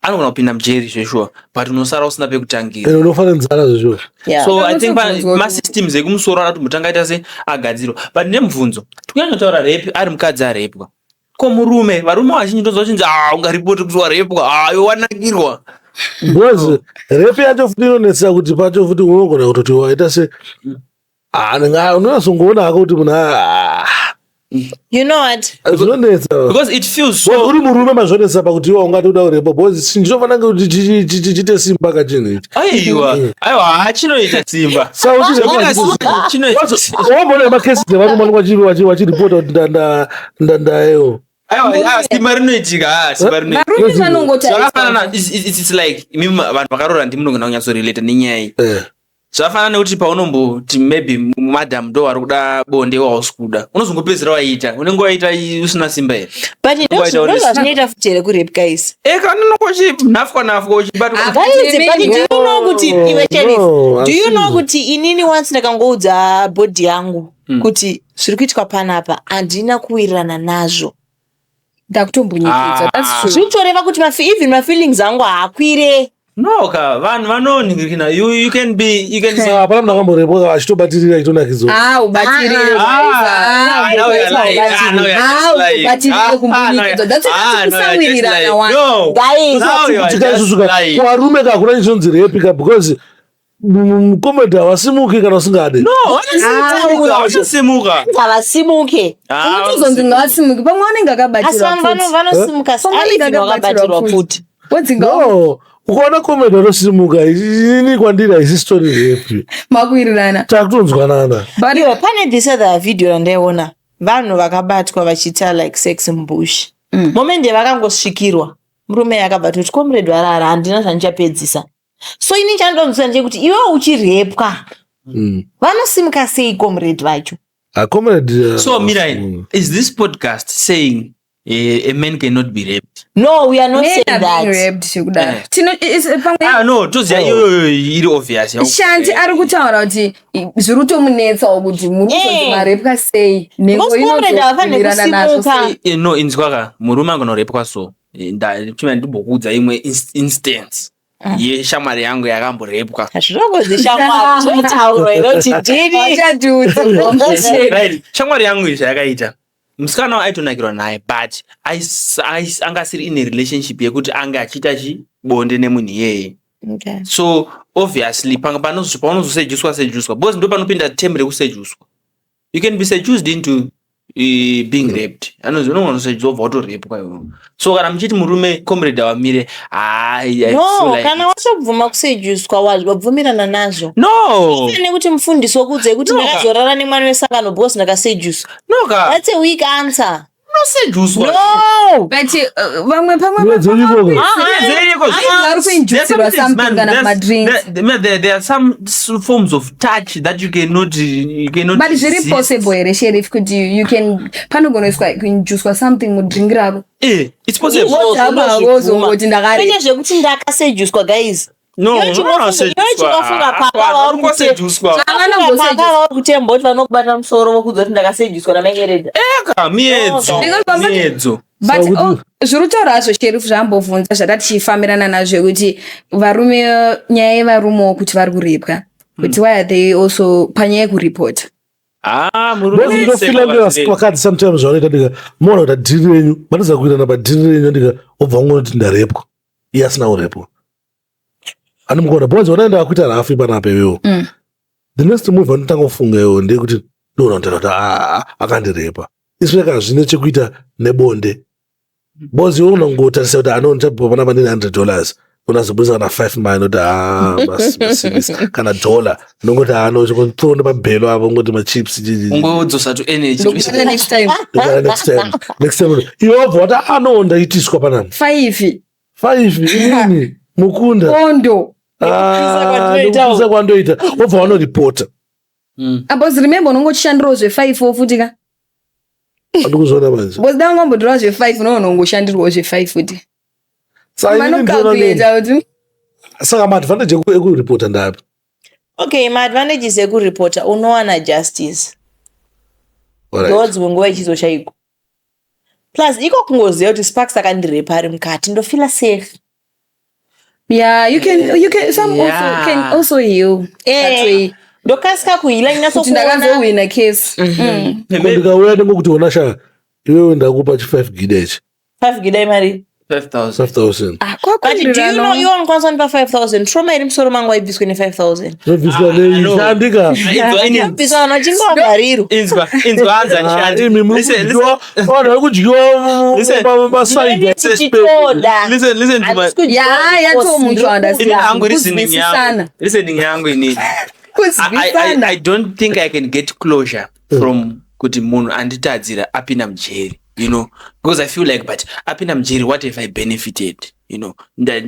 anogona kupinda mujeri zveshuwa, but unosara usina pekutangira. Unofanira nzara zveshuwa. So I think masystems ekumusoro anotombotanga aita se agadzirwa. But nemubvunzo tikunyanyotaura rape ari mukadzi arepwa, ko murume, varume vazhinji ndozva vachinzi ungaripoti kuti warepwa, iwe wanakirwa. Because rape yacho futi inonetsa kuti pacho futi unogona kutoti waita se unonasongoona hako kuti munhu You know what? Because it feels so. Uri murume mazvonetsa pakuti iwe ungati uda kurepa, because ndinofanira kuti chiite simba kachini ichi. Aiwa, chinoita simba. Wambona makesi dzevarume vanenge vachiripota kuti ndandaewo. Simba rinoitika, simba rinoitika. It's like vanhu vakarora ndimi munogona kunyatsorelata nenyaya iyi. Zvafanana nekuti paunomboti maybe madam ndo ari kuda bonde wausi kuda, unozongopedzera waita, unenge waita usina simba here. But ndozva zvinoita futi here kurape guys. Kana nafwa uchibatwa. But do you know kuti iwe Sheriff, do you know kuti inini once ndakangoudza body yangu kuti zviri kuitwa panapa handina kuwirirana nazvo. Ndakutombunyikidza. That's true. Zvinotoreva kuti even my feelings angu haakwire. No, vanhu vanoningirikina. You can say hapana munhu akamborepwa achitobatirira achitonakidzwa. Ubatirire. Kumbunyikidzwa. That's kusawirirana wanhu. Guys, kuvarume kakuna chinonzi rape ka, because mukomedi havasimuki kana usingade. No, vanosimuka. havasimuke. Kutozonzi ngavasimuki pamwe vanenge akabatirwa futi. Vanosimuka vakabatirwa futi. No, ukaona komedi vanosimuka ini kwandiri haisi story rape. Makuwirirana. Takutonzwanana. Iwe pane this other video randaiona vanhu vakabatwa vachiita like sex mubush. Moment vakangosvikirwa murume akabva kuti comrade warara handina zvandichapedzisa. So ini chandonzwa ndechekuti iwe uchirepwa vanosimuka sei comrade vacho? Comrade. So Mirain, is this podcast saying a man cannot be raped? No, we are not saying Men that. are being raped shikudaro. No, toziya iri obvious. Shanti ari kutaura kuti zviri kutomunetsawo kuti muri kuzonzi marepwa sei. Nengo inozowirirana nazvo sei. No, inzwaka murume angonorepwa so. Ndimbokuudza imwe instance yeshamwari yangu yakamborepwa. Hazvinongozi shamwari zvinotaurwa inoti ndini. Right, shamwari yangu izvi yakaita. Musikana aitonakirwa naye, but anga asiri in a relationship yekuti anga achiita bonde nemunhu iyeye. Okay. So obviously paunozosejuswa because ndo panopinda term rekusejuswa. You can be seduced into being raped. Unogona watorepwa iwe. So kana muchiti murume comrade wamire no, kana wachobvuma kusejuswa wabvumirana nazvo. No. Nekuti mufundisi wokuudza kuti ndakazorara nemwana wesangano because ndakasejuswa. No ka. That's a weak answer. Sejuswa. No. But vamwe there are some forms of touch that you cannot but zviri possible here Sheriff kuti you can panogonoiswa kunjuswa something mudringi rako. It's possible. Wozongoti ndakare zvekuti ndakasejuswa guys. No, chinofunga pakavasejuswa kutemba kuti vanokubata musoro vokuudza kuti ndakasejuswa namakereda miedzo. But zviri kutaura hazvo Sheriff zvambobvunza zvatatichifamirana nazvo kuti varume nyaya yevarumewo kuti vari kurepwa kuti why are they also panyaya yekuripota. Vakadzi sometimes vanoita ndika mona kuti dhiri renyu matiza kuirana padhiri renyu ndika obva ngona kuti ndarepwa iye asina kurepwa anomukonda bonzi wanaenda akuita rafu panapa iwewo. The next move vanotanga kufunga iwo ndekuti ndonatara kuti akandirepa isweka zvine chekuita nebonde bonzi iwe unangotarisa kuti anondichapiwa panapa ndine $100 unazobudisa kana 5 mile noti kana $1 nongoti anochikontrone pabhelo apo ngoti machips ungodzosa to energy next time iwe wabva wati anondaitiswa panapa 5 inini mukunda ondo nekupisa kwandoita wobva wanoripota. Because remember unongochishandirawo zve5 futi ka. Andikuzoona manje. Because dai ungambodirawo zve5 unongoshandirwawo zve5 futi. Saka maadvantage ekuripota ndapi? Okay, maadvantages ekuripota unowana justice. Ndozi wenguva ichizoshaikwa. Plus iko kungoziva kuti Sparks akandirepa ari mukati ndofila safe. Yeah, you can some also can also heal that way. Ndokasika kuhila inaso kuona ndakazowina case. Ndikauya nekuti unasha iwewe ndakupa 5 gidechi. 5 gidai mari 5,000. But do you know you want constant for 5,000? Trauma iri musoro mangu waibviswe ne 5,000. Wabviswa neishandika. Wabviswa nachinga wagariro. Inzwa hanza nishandi. Imi mukudyiwa, vanhu vari kudyiwa masaidi. Listen to my... Yeah, yato muntu understand. Listening yangu inini. I don't think I can get closure from kuti munhu anditadzira apinda mujeri. You know, because I feel like, but apinda mjeri, what if I benefited? You know,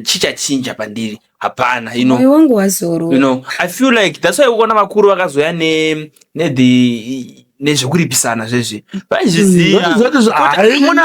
chichachinja pandiri hapana. You know, I feel like that's why ukona makuru vakazoya nezvekuripisana zvezvi vaizviziva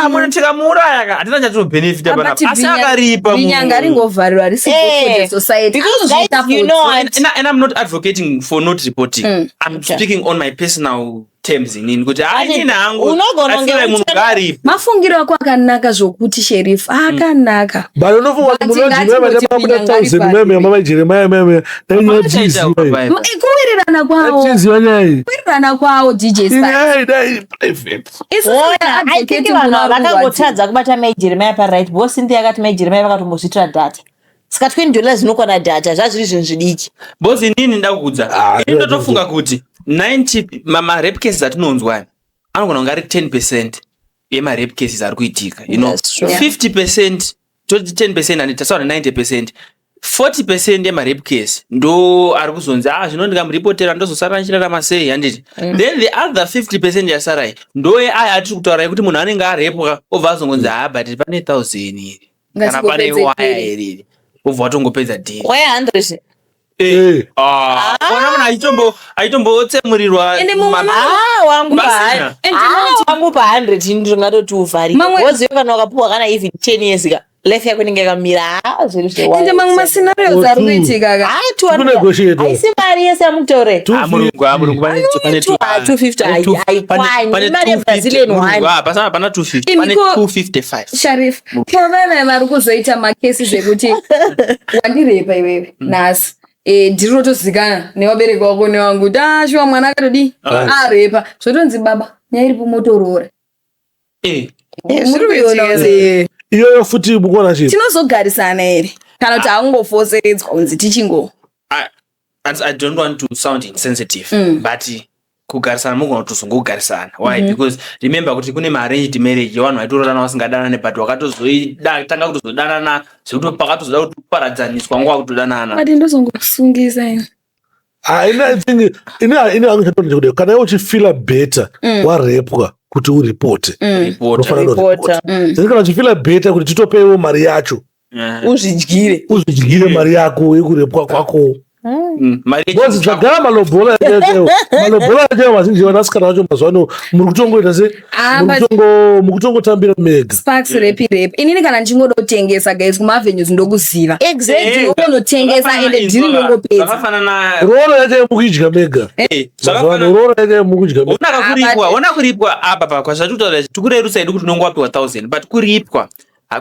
munateka muuraya hatina chatobenefita panapa asi akaripa nyanga ringovharirwa risipo society. Because guys, you know, and I'm not advocating for not reporting. I'm speaking on my personal terms inini kuti aina hangu afila munhu gari mafungiro ako akanaka zvokuti sheriff akanaka but unofunga kuti munhu wajimema tamakuda 1000 meme mama Jeremiah meme nanyadzisi kuwirirana kwawo kuwirirana kwawo DJ Sparks I think vanhu vakangotadza kubata Mai Jeremiah parite because Cynthia akati Mai Jeremiah vakatombosvitira data saka $20 zvinokwana data zvazviri zvinhu zvidiki bosi inini ndakudza ini ndotofunga kuti 90 marape cases atinonzwa anogona kunga ari 10% yemarape cases ari kuitika, you know. 50% to 10% and tasaura 90%, 40% yemarape case ndo ari kuzonzi zvino ndikamuripotera ndozosara ndichirarama sei handiti. Then the other 50% yasarai ndo aya atiri kutaura kuti munhu anenge arepwa obva azongonzi but pane 1000 iri kana pane waya iri obva watongopedza deal waya 100. Ona munhu aitombotemurirwa wangu pa 100 ndingatoti uvharika woziva kana wakapuwa kana even 10 years ka life yako inenge yakamira ende mamwe mascenarios ari kuitika ka aisi mari yese amutore mulungu pane 250 pane mari yeBrazilian one pasana pana 250 pane 255 Sharif provana mari kuzoita macases ekuti wandirepa iwewe nasi ndinotozikana nevabereki vako nevangu kuti shuwa mwana akatodi arepa zvotonzi baba nyaya iri pomotorora iyoyo futi mukuona chii tinozogarisana here kana kuti haungofoseredzwa kunzi tichingo I don't want to sound insensitive but kugarisana mugona kutozongogarisana. Why? Because remember kuti kune arranged marriage yavanhu vaitororana vasingadanane but wakatozotanga kutozodanana zvekuti pakatozoda kuparadzaniswa nguva kutodanana but ndozongosungisa ine ine angu kuti kana iwe uchifila better warepwa kuti uripote kana uchifila better kuti titopeiwo mari yacho uzvidyire mari yako yekurepwa kwako. Bozi zvagara malobhola yacho mazhinji vanasikana vacho mazuvano muri kutongoita se muri kutongotambira mega Sparks repi inini kana ndichingoda kutengesa guys kumavenues ndokuziva exactly unotengesa ende ndiri ndongopedza zvakafanana roro yacho yemukudya mega zvakafana roro yacho yemukudya mega ona kuripwa apa kwazvatutaura tikurerutsa edu kuti unongo wapiwa 1000 but kuripwa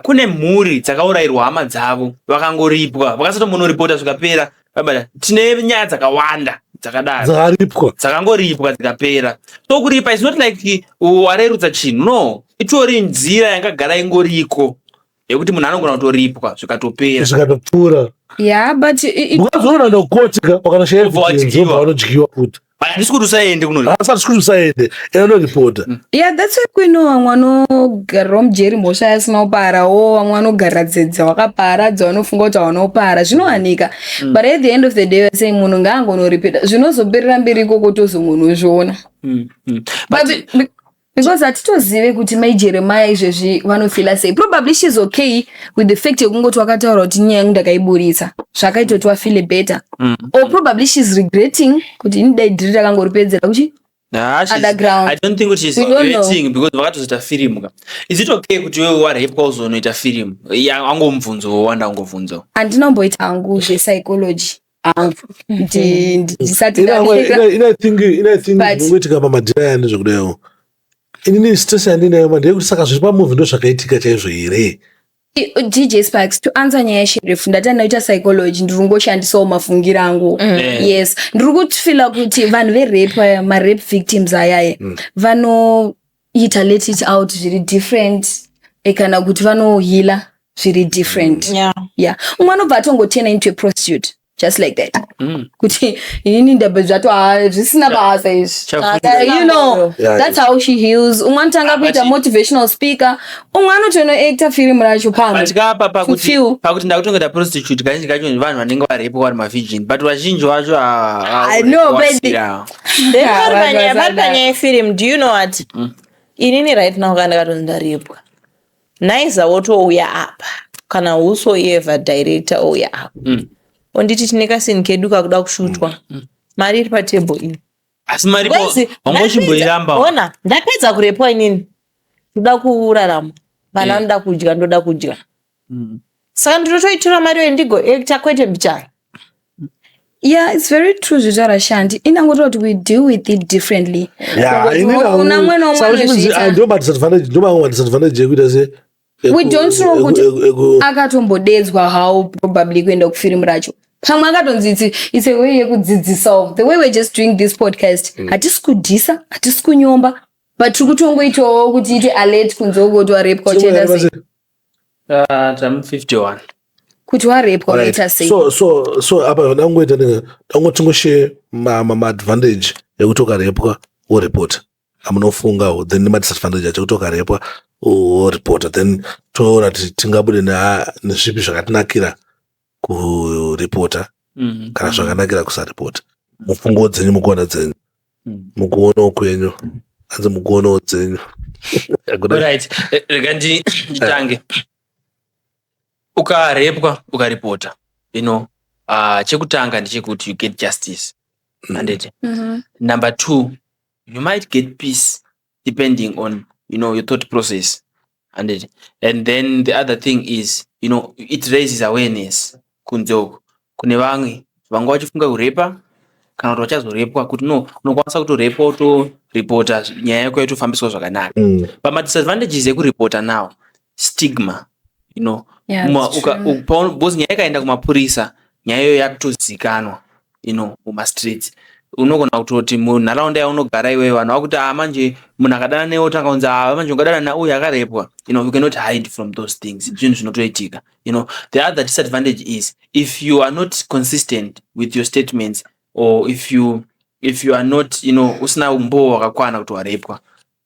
kune mhuri dzakaurayirwa hama dzavo vakangoripwa vakasatombonoripota zvikapera babada tine nyaya dzakawanda dzakadaro dzakangoripwa dzikapera. So kuripa is not like warerutsa chinhu, no, itori nzira yangagara ingoriko yekuti munhu anogona kutoripwa zvikatopera zvikatopfuura. Yeah, but mukazoona ndokotika wakana sheriff vanodyiwa kuti handisi kuti usaende kunori asati kuti usaende enondoripota. Yeah, that's why kuino vamwe vanogarira mujeri mhosva yasina kuparawo vamwe vanogarira dzedza wakaparadza vanofunga kuti havanaopara zvinowanika but at the end of the day vasei munhu ngaangonoripita zvinozoperera mberi ikoko tozo munhu uzviona because atitozive kuti mai Jeremiah izvezvi vanofila sei. Probably she's okay with the fact yekungoti wakataura kuti nyaya yangu ndakaiburitsa zvakaita kuti wafile better. Or probably she's regretting kuti inidai rakangoripedzera kuchi underground. I don't think she's regretting because vakatozita film. Is it okay kuti wewe warepwa uzonoita film? Angomubvunzo wanda angobvunzo. Andinomboita hangu zve-psychology. Ndisati ndingoitika pamadhira yandi zvekudayo. Inini stress yandinayo ndeyekuti saka zviri pamovie ndo zvakaitika chaizvo here. DJ Sparks, to answer nyaya yesherefu ndati ndinoita psychology ndiri kungoshandisawo mafungiro angu. Yes, ndiri kufila kuti vanhu verape marape victims ayaye vanoita let it out zviri different kana kuti vanohila zviri different. Yeah, umwe anobva atongotena into a prostitute just like that. Kuti inini ndabva zvato zvisina basa izvi. You know, that's how she heals. Umwe anotanga kuita motivational speaker, umwe anotonoacta film racho pamwe. Patika pakuti ndakutongeta prostitute kazhinji kacho vanhu vanenge varepwa vari mavirgin, but vazhinji vacho I know, but panyaya yefilm, do you know what? Inini right now kana ndakatonzi ndarepwa. Naiza wotouya apa kana usoeva director ouya apa. Onditi tine kasini kedu kakuda kushutwa. Mari iri patable iyi. Asi mari wangochimboiramba. Ona, ndapedza kurepwa inini. Ndoda kurarama. Vana vanoda kudya, ndoda kudya. Saka ndinotoitora mari ndigo actor kwete bichara. Yeah, it's very true zvitaura Shandi. Inangoti we deal with it differently. Yeah, disadvantage yekuita se we don't know kuti akatombodedzwa how probably kuenda kufilm racho. Pamwe akatonzi it's a way yekudzidzisa. The way we're just doing this podcast, hatisi kudhisa, hatisi kunyomba, but tiri kutongoitawo kuti ite alert kunze kuti warepwa chenda sei. Tam 51. Kuti warepwa unoita sei. So apa nangoita nangotingoshe ma advantage yekuti ukarepwa woreport. Amunofunga then ma disadvantage acho kuti ukarepwa reporter then toona kuti tingabude nezvipi zvakatinakira kureporter kana zvakanakira kusarepota mufungo dzenyu mukuona dzenyu mukuonawo kwenyu hanzi mukuonawo dzenyu. Right, rega nditange ukarepwa ukarepota chekutanga ndechekuti you get justice andete. Number 2, you might get peace depending on your thought process. And then the other thing is, it raises awareness. Kunzoko. Kune vamwe vanga vachifunga kurepa kana kuti vachazorepwa kuti unokwanisa kutorepwa utorepota nyaya yako yatofambiswa zvakanaka. But madisadvantages ekurepota now, stigma. Because nyaya ikaenda kumapurisa, nyaya iyo yakutozikanwa, mumastreets. Unogona kutoti munharaunda yaunogara iwewe vanhu vakuti manje munhu akadana newe otanga kunzi manje ungadana nauyu akarepwa. You cannot hide from those things. Zvinhu zvinotoitika. The other disadvantage is if you are not consistent with your statements, or if you are not usina umbowo wakakwana kuti warepwa,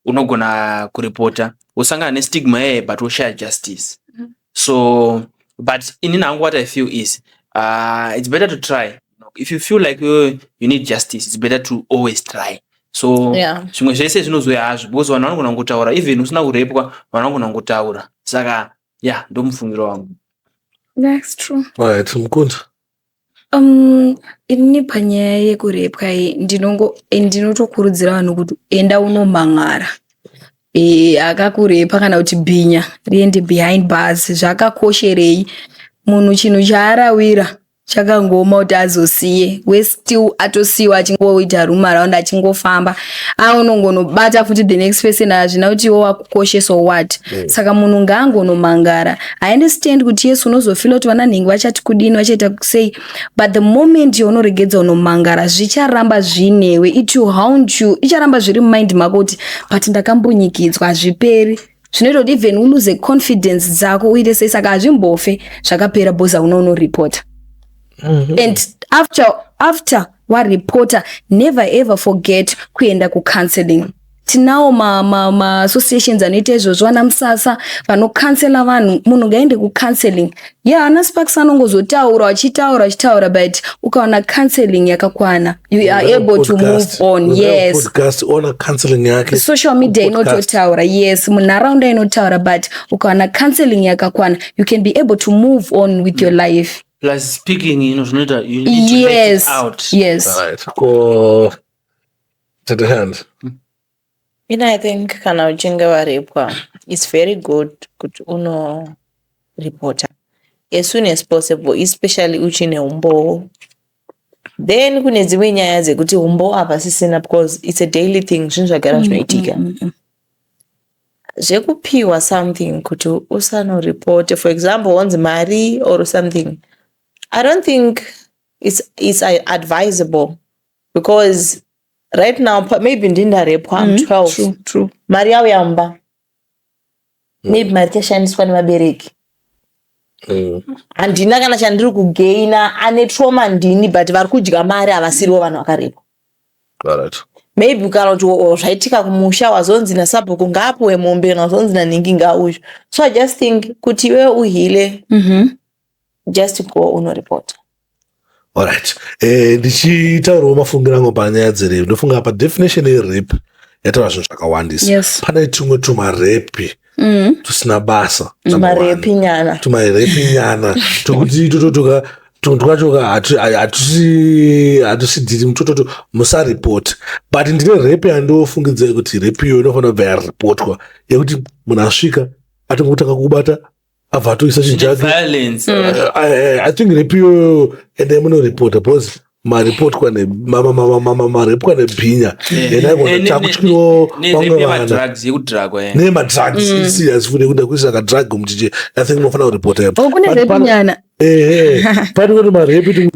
unogona kurepota usangana nestigma but woshare justice. So but inini hangu what I feel is it's better to try. If you feel like you need justice, it's better to always try. So zvimwe zvese zvinozouya hazvo because vanhu vanogona kungotaura even usina kurepwa vanhu vanogona kungotaura. Saka ndo mufungiro wangu. That's true. Right, Mukunda. Ini panyaya yekurepwa ndinotokurudzira vanhu kuti enda unomangara. Akakurepa kana kuti bhinya riende behind bars zvakakosherei. Munhu chinhu chaarawira chakangoma kuti azosiye westill atosiwa achingoita rumaraunda achingofamba unongonobata futi the next person hazvina kuti wakukoshesa what. Saka munhu ngaangonomangara. I understand kuti Yesu unozofila kuti vananhengi vachati kudini vachaita sei, but the moment unoregedza unomangara zvicharamba zvinewe, it will haunt you, icharamba zviri mumind mako kuti but ndakambonyikidzwa hazviperi. Zvinoita kuti even uluze confidence dzako uite sei. Saka hazvimbofe zvakapera boza unonorepota. And after what reporter, never ever forget kuenda ku counseling. tinawo ma associations anoita izvozvo ana musasa vanokansela vanhu, munhu ngaende kucounseling. Ana Sparks anongozotaura achitaura but ukaona counseling yakakwana you are able to move on. Yes, podcast ona counseling yake, social media inototaura, yes, munharaunda inotaura, but ukaona counseling yakakwana you can be able to move on with your life. Plus speaking, you need to let it out. Yes. Right. Go to the hand. I think kana uchinge warepwa, it's very good kuti uno reporta as soon as possible, especially uchine umbo. Then kune dzimwe nyaya dzekuti umbo hapasisina, because it's a daily thing, zvinhu zvagara zvinoitika. Zvekupiwa something kuti usanoreporte, for example wanzi mari or something, I don't think it's advisable, because right now maybe ndindarepwa I'm 12. True. Mari yavo yamba maybe mari chashandiswa nemabereki, handina kana chandiri kugaina, ane trauma ndini, but vari kudya mari havasiriwo vanhu vakarepwa. Maybe kana kuti zvaitika kumusha wazonzi nasabhuku ngaapuwe mombe, wazonzi nanhingi ngauyu. So I just think kuti iwe uhile, just go unoreport. Alright. Ndichitaurawo mafungiro angu panyaya dzerape, ndofunga pa definition yerape yataura zvinhu zvakawandisa. Yes. Pane tumwe tumarepi tusina basa, Tumarepi nyana tokuti twachoka hatusidhiri mutototo musareport. But ndine repi yandofungidzai kuti repi iyo inofanira kubva yarepotwa, yekuti munhu asvika atongotanga kukubata abva atoisa chinjake. I think repi iyoyo ende munorepota, because marepotwa marepwa nebhinya takutyirawo vamwe vana nemadrugs serious futi kuda kuisaka drug muchiche. I think munofanira kurepota. Kune repi nyana pani kuti marepi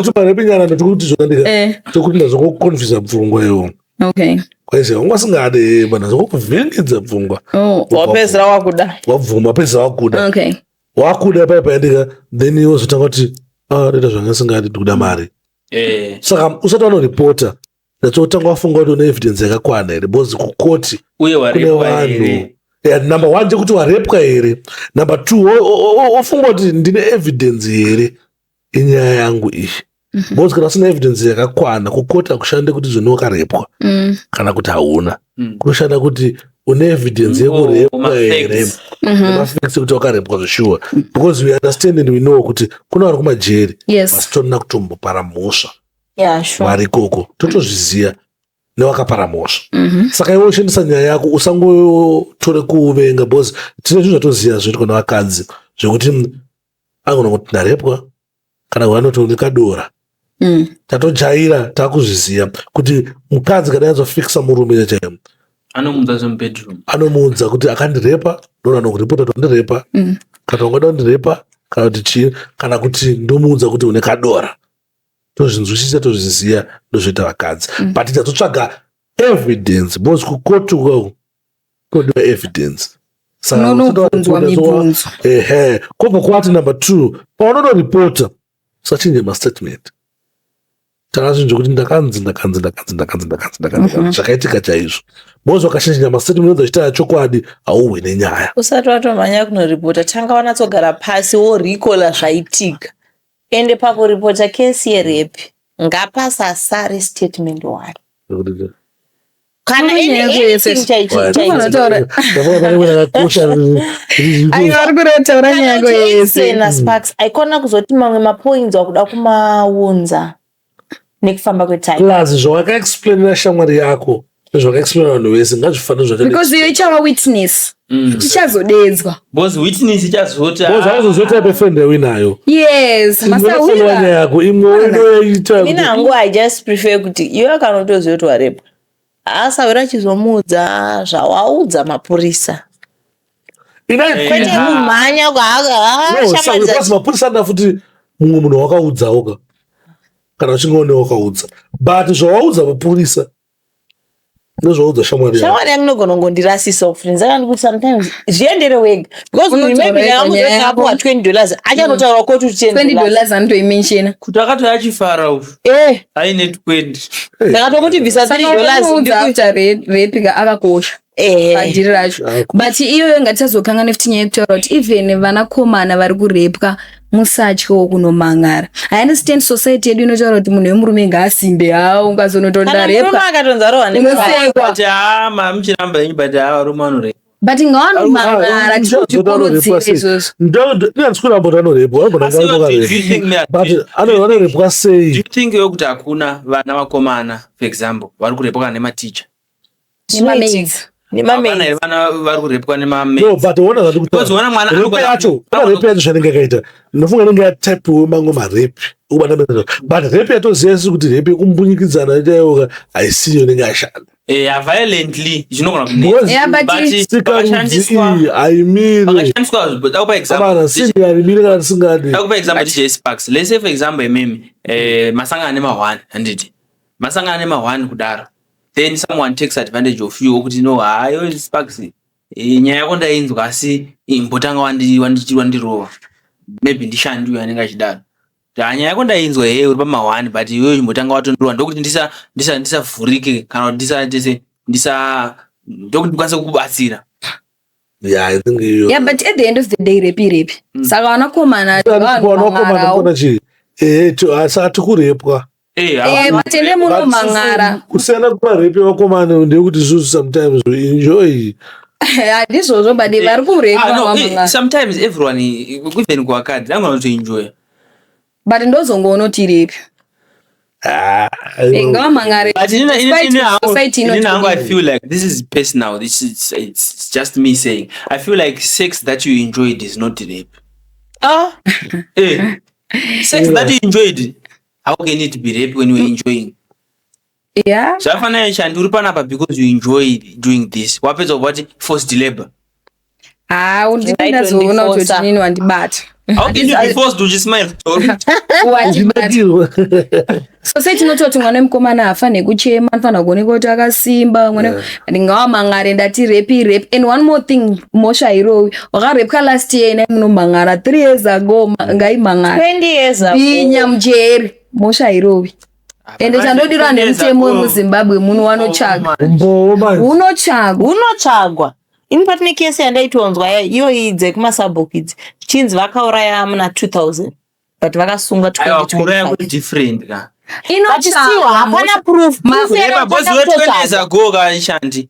tumarepi nyana ndotokuti zvona tokuti ndazokukonfisa pfungwa iwo. Okay. Kwaizia ungasingade bana zvokuvhengedza pfungwa. Wapedzera wakuda. Wabvuma pedzera wakuda. Okay. Wakuda paya payandika, then iwo zotanga kuti ndoita zvanga singadi ndikuda mari. Saka usati wanorepota ndachotanga wafunga kuti une evidence yakakwana here, because kukoti uye warepwa here. Number 1 ndekuti warepwa here. Number 2 wafunga kuti ndine evidence here inyaya yangu iyi. Because kana usina evidence yakakwana, kukoti akushande kuti zvino wakarepwa kana kuti hauna. Kunoshanda kuti une evidence yekurepwa here, nemafacts kuti wakarepwa zveshuwa. Because we understand and we know kuti kuna vari kumajeri vasitorina kutombopara mhosva vari ikoko, totozviziva newakapara mhosva. Saka iwe ushandisa nyaya yako, usangotore kuvenga, because tine zvinhu zvatoziva zvedu kana vakadzi zvekuti agona kuti ndarepwa kana vanoti unikadora. Tatojaira takuzviziva kuti mukadzi kana yazofikisa murume chaiwo anomuudza zvemubedroom, anomuudza kuti akandirepa, ndonano kuripota kuti wandirepa, kana ungada kundirepa, kana kuti chii, kana kuti ndomuudza kuti une kadora. Tozvinzwisisa, tozviziva, ndozvoita vakadzi. But tatotsvaga evidence, because kukoti ukako kunodiwa evidence. Kobva kwati number 2, paunonoripota usachinje mastatement. Takazvinzva kuti ndakanzi zvakaitika chaizvo. Because wakashinja mastatement unozochita chokwadi hauhwe nenyaya. Usati watomhanya kunoripota, tanga wanatsogara pasi worikola zvaitika. Ende pakuripota kesi yerepi ngapasasare statement 1. Kana Sparks aikona kuzoti mamwe mapoints wakuda kumaunza nekufamba kwetime. Plus zvawakaexplainera shamwari yako nezvawakaexplainera vanhu vese ngazvifanire zvacho. Because iyo ichava witness. Ichazodedzwa. Because witness ichazota. Because hauzozota pefende winayo. Yes. Masawira yako imwe inoita. Mina hangu I just prefer kuti iwe kana utoziva kuti warepwa. Asawira chizomuudza zvawaudza mapurisa. Kwete kumhanya kwaha mapurisa anda futi mumwe munhu wakaudzawoka kana uchinge une wakaudza, but zvawaudza mapurisa ndozvaudza shamwari yako. Shamwari yangu inogona kungondirasisa friends. Akandikuti sometimes zviendere wega. Because maybe ndakamuzvapo $20 achanotaura kuti $20 anotoimenshena. Kuti akatoyachifara ufu. Aine 20. Ndakatomuti bvisa $3. After rape akakosha. Bajiri racho. But iyo ngatisazokanganwa futi nyaya yekutaura kuti even vanakomana vari kurepwa musatyo kunomangara. I understand society yedu inotaura kuti munhu wemurume ngaasimbe hawo ungazonotonda repwa. Kana akatonza rohwa unosekwa. But muchiramba yenyu but varume vanorepwa. But ngawanomangara tikukurudzira izvozvo. Ndandisikuramba kuti anorepwa. But anorepwa sei? Do you think yokuti hakuna vana vakomana for example vari kurepwa kana nematicha? Nemamaids. Vana vari kurepwa nemamaids. No, but one of the repe yacho zvanenge akaita. Ndinofunga inenge yataipwa mamwe marepe. But repe yatoziva kuti repe kumbunyikidzana chaiwo haisiyo inenge yashanda. Violently Yeah, but let's say for example mimi masangana nema-1 handiti masangana nema-1 kudaro then someone takes advantage of you ukuthi no hayo Sparks nyaya yako ndainzwa asi imbotanga wandirova maybe ndishandiwe anenge achidaro nyaya yako ndainzwa uri pama-1 but iweyo imbotanga watondirova ndokuti ndisavhurike kana kuti ndokuti ndikwanise kukubatsira. Yeah, I think you. Yeah, but at the end of the day, rape. Saka wanakomana asati kurepwa. Matende muno mangara. Kusiyana kurepe vakomana ndekuti sometimes we enjoy. Ndizvozvo but vari kurepwa. Sometimes everyone even kuwakadi angona to enjoy. But ndozongoonoti rape. But I feel like this is personal. It's just me saying. I feel like sex that you enjoyed is not rape. Sex that you enjoyed, how can it be rape when you are enjoying? Yeah. So I find because you enjoy doing this. What happens of what forced labor? Undipindazoona kuti nini wandibata. How can you be forced to just smile? Society inototi mwana wemukomana hafane kuchema, anofana kuoneka kuti akasimba, mwana ndingawamangare ndati rape. And one more thing, Mosha Irowi, wakarepwa last year ina munomangara 3 years ago ngaimangara 20 years ago. Binya mjeri Mosha Irowi. Ende chandodira nemutemo wemuZimbabwe munhu wanotsvaga. Unotsvagwa. Ini patine kesi yandaitonzwa iyo idze kumasabhokidzi chinzi vakauraya muna 2000 but vakasunga 2025 different ka inotsvagwa hapana proof boss wetu 20 years ago kaishandi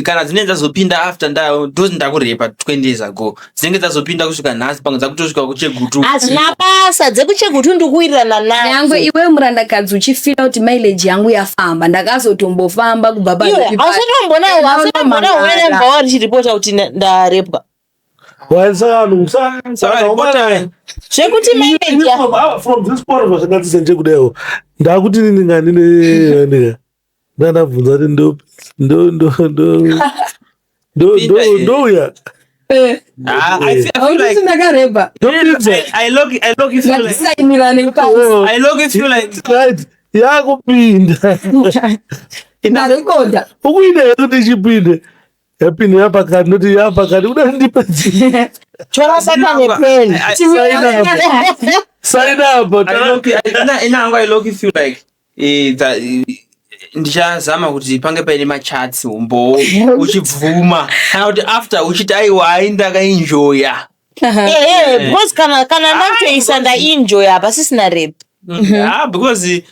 kana dzinenge dzazopinda after ndozi ndakurepa 20 years ago dzinenge dzazopinda kusvika nhasi pamwe dzakutosvika kuchegutu hazvina basa dzekuchegutu ndikuwirirana nadzo yangu iwe murandakadzi uchifila kuti mileage yangu yafamba ndakazotombofamba kubva paausitombonawo wenemva wari chiripota kuti ndarepwa zvekuti mileage from this point of zvakatisa nchekudayo ndakuti nini ndandabvunza kuti ndouya I feel like yakupinda ukuine kuti ichipinde yapinda yapakati noti yapakati kuda ndipedzi sign up I feel like ndichazama kuti pange paine machats umbo uchibvuma kana kuti after uchiti aiwa ndakaenjoya because kana ndatoisa ndaenjoya apa sisina rep because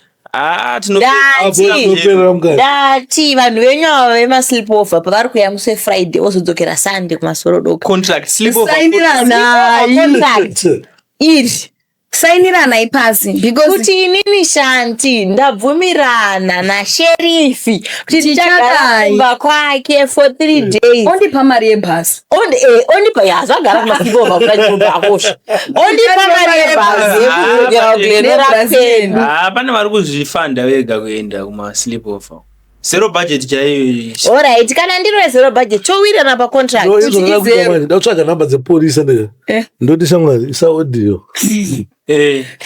dati vanhu venyu ava vemasleepover pavari kuya muse Friday vozodzokera Sunday kumasoro doko contract sleepover iri sainirana ipasi because kuti inini Shanti ndabvumirana nasherifi kuti ndichagara kwake for 3 days ondipa mari yebhasi ondipa yazvagara kumasleepover kudai akosha ondipa mari yebhasi pane vari kuzvifanda vega kuenda kumasleepover zero budget chaiyo. Alright, kana ndiro zero budget chowirana pa contract. Ndautsvaga namba dzepolisa ndega ndoti shamwari isa audio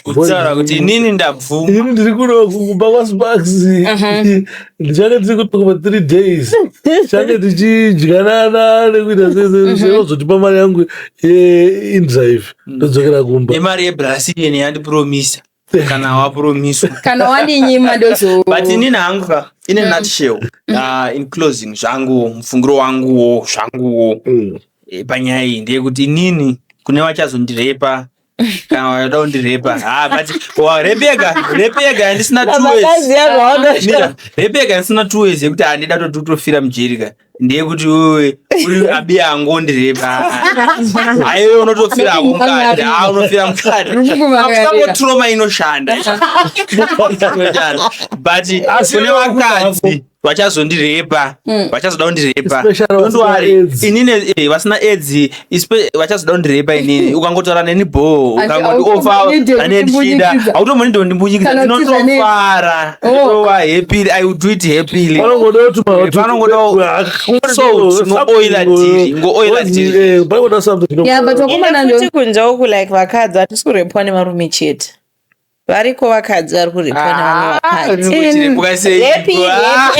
Kutaura kuti inini ndabvuma. ini ndiri kuda kumba kwaSparks ndichange tiri kutoka 3 days change tichidyanana nekuita sezotipa mari yangu indrive ndodzokera kumba Nemari yeBrazilian yandipromisa. Kana wapromiswa. Kana wandinyima ndozo. But inini hangu in a nutshell, in closing, zvangu mufungiro wanguwo zvanguwo panyaya iyi ndeyekuti inini kune vachazondirepa kana vachada kundirepa but repega handisina 2 years. Repega handisina 2 years yekuti handida totofira mujeri ndeyekuti wewe uri abi angondirepa aiwe unotofira mukati unofira mukati trauma inoshanda but kune vakadzi vachazondirepa vachazoda kundirepa ndondwari inini vasina AIDS vachazoda kundirepa inini ukangotaura neni bho ukangoti ofa anendishida automboni ndondimbunyikidza ndinotofara ndotova happily I would do it happily panongoda salt nooila diri ngooila diri Yeah, but wakomana ndo Kuti kunja uku like vakadzi hatisi kurepwa nemarume chete. Variko vakadzi vari kurepwa nevamwe vakadzi.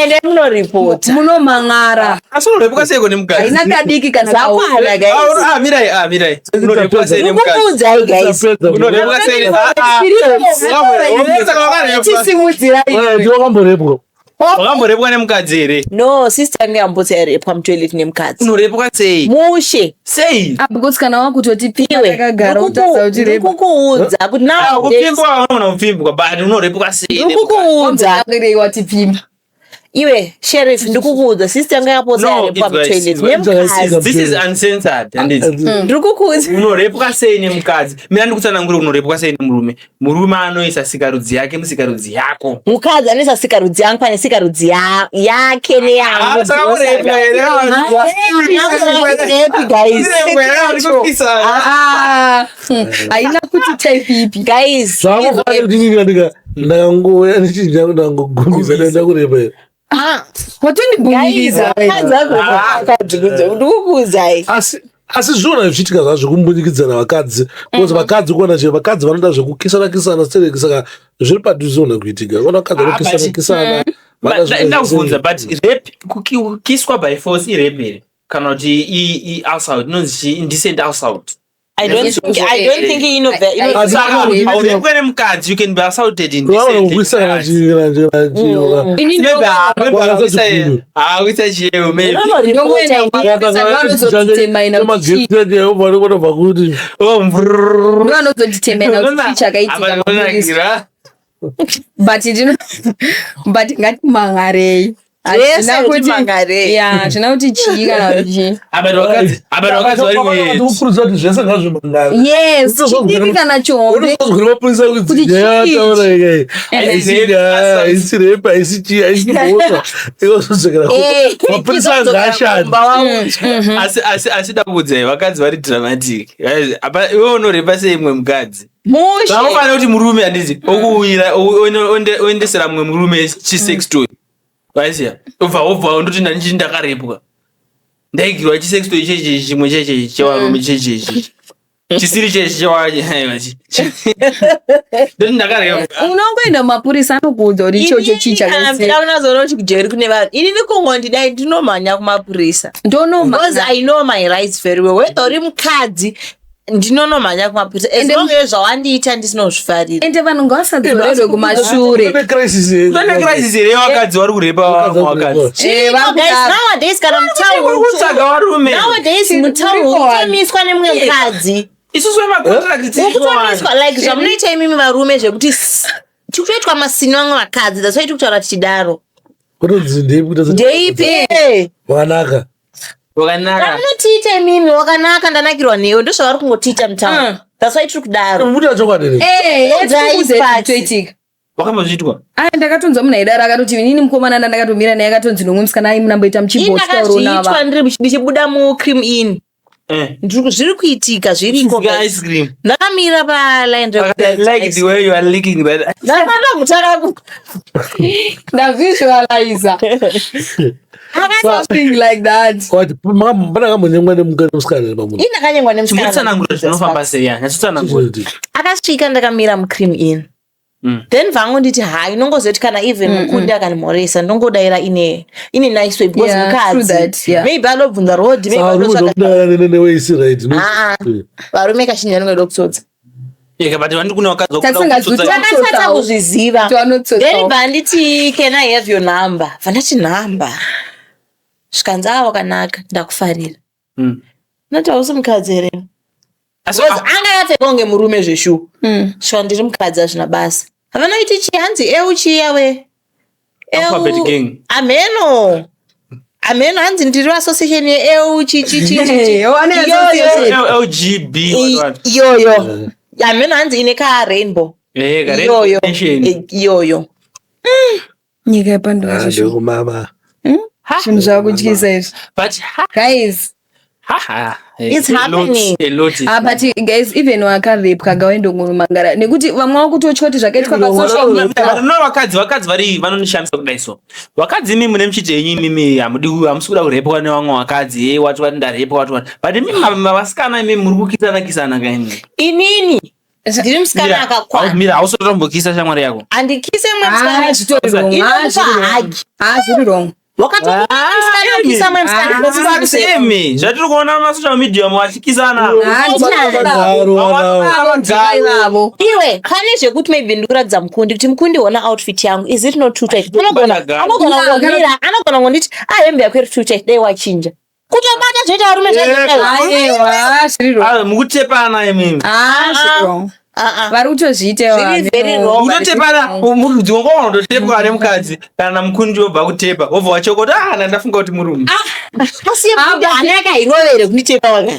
Ende munoripota. munomang'ara. asi unorepuka seiko nemukadzi Haina kadiki kana Zakwana guys. mirai unorepuka sei nemukadzi Ukukudzai guys. unorepuka sei Chisimudzira iwe. wakamborepwa wakamborepwa nemukadzi here No, sister yangu yambotsa yarepwa mutoilet nemukadzi. unorepuka sei Mushe. sei Because kana wakutoti piwa Iwe. yakagara utaza kuti repa. Ndikukuudza kuti nowadays. kupfimbwa vanoona kupfimbwa but unorepuka sei Ndikukuudza. Wati pima. Iwe sheriff ndikukuudza sister yangu yambotsa No, yarepwa it's mutoilet right. nemukadzi. this is uncensored handiti Ndikukuudza. unorepuka sei nemukadzi mina ndikutsanangura unorepuka sei nemurume murume anoisa sikarudzi yake musikarudzi yako Mukadzi anoisa sikarudzi yangu pane sikarudzi yake neyangu. saka urepa here Haina kuti type ipi. Guys, zvakufanira ndakangouya ndichinja ndangogumisa ndaenda kurepa Watondibunyikiza. ndikukuudzai. asi zviona zvichiitika zvazvo zvekumbunyikidzana vakadzi bcause vakadzi kuona che vakadzi vanoda zvekukisana stereki saka zviri padhuze ona kuitika ona vakadzi vanokisana ndakubvunza but rape kukiswa by force irape here kana kuti i-assault inonzi indecent assault I don't think haurepwe nemukadzi you can be assaulted kuisana wisa chiyeu maybe vanobva kuti chakaitika but ngatimang'arei. Zvina kuti chii kana kuti chii. vakadzi vari muedzi ukurudzira kuti zvese ngazvimangara Yes, chidiki kana chombe. unozozwira mapurisa kuti yataura haisi repa haisi chii haisi mhosva ikazozvekera mapurisa ngaashandi asi dakuudzai vakadzi vari dramatic iwe unorepa seimwe mukadzi zvamufanira kuti murume handiti okuwira oendesera mumwe murume chisex toy vaisiya obva ndoti ndanichiti ndakarepwa ndaigirwa chisex toy ichechi chimwe chechechi chevarume chechechi chisiri chechi chewachi ndoti ndakarepwa Unongoenda mapurisa anokuudza kuti ichocho chii chakaiteka. ndakunazoona kuti kujeri kune vanhu ini ndikongondidai ndinomhanya kumapurisa because I know my rights very well. Whether uri mukadzi ndinonomhanya kumapurisa as long as zvawandiita ndisinozvifarira. Ende vanhu ngavasadzorerwe kumashure. crisis here yevakadzi vari kurepa vakadzi Nowadays kana kutsvaga varume nowadays mutauro utomiswa nemumwe mukadzi isusu ukutomiswa like zvamunoita imimi varume zvekuti tikutoitwa masini vamwe vakadzi that's why tikutaura tichidaro ndeipi wakanaka vanotiita imimi wakanaka ndanakirwa newe ndozvavari kungotiita mutauro that's why tiri kudaro muta chokwadi wakambozvitwa ndakatonzwa munhu aidaro akatoti inini mukomana ndakatomira naye akatonzi nomwe musikana ai munamboita muchibhotauro ndakazviitwa ndichibuda mucream in zviri kuitika zviriko ice cream. ndakamira paline I like the way you are licking that. ndavisualiza something like that. What? Mana kamonyengwa nemusikana pamunhu. indakanyengwa Chimutsanangura zvinofamba sei? Nyatsotanangura. akasvika ndakamira mucream in then vangonditi hai nongozoti kana even mukundi akanimhoresa ndongodaira ine nice way because mukadzi maybe anobvunza road varume kazhinji anongoda kutsotsa But vandi kuna wakadzi takasata kuzviziva then vanditi can I have your number vandati number zvikanzi wakanaka ndakufarira nati hausi mukadzi here anga yapfeka kunge murume zveshuwa shuwa ndiri mukadzi hazvina basa havanoiti chi hanzi eu chiyawe ameno hanzi ndiri association yeeu LGB iyoyo ameno hanzi ine karainbow iyoyo nyika yepandoazvo mama. zvinhu zvakutyisa izvi but guys. It's happening. But guys, even wakarepwa gawaindongurumangara nekuti vamwe vakutotya kuti zvakaitwa pasocial media. No, vakadzi vari vanonishamisa kudai so. Vakadzi imi mune muchiti yenyu imi hamusi kuda kurepwa nevamwe vakadzi wati ndarepwa wati. But imi vasikana imi muri kukisana kaimi. Inini ndiri musikana akakwana. Mira hausotombokisa shamwari yako. Andikise mwe musikana zviri wrong. zvatiri kuona masocial media mwachikisana iwe kane zvekuti maybe ndikuratidza mukundi kuti mukundi wona outfit yangu is it not too tight anogona ngonditi hembe yako iri too tight dai wachinja kutobata zvoita varume mukutepana imimi vari kutozviiteunotepa murudzi wanga wanototepwa nemukadzi kana mukundi wobva kutepa wobva wachokota ndandafunga kuti murume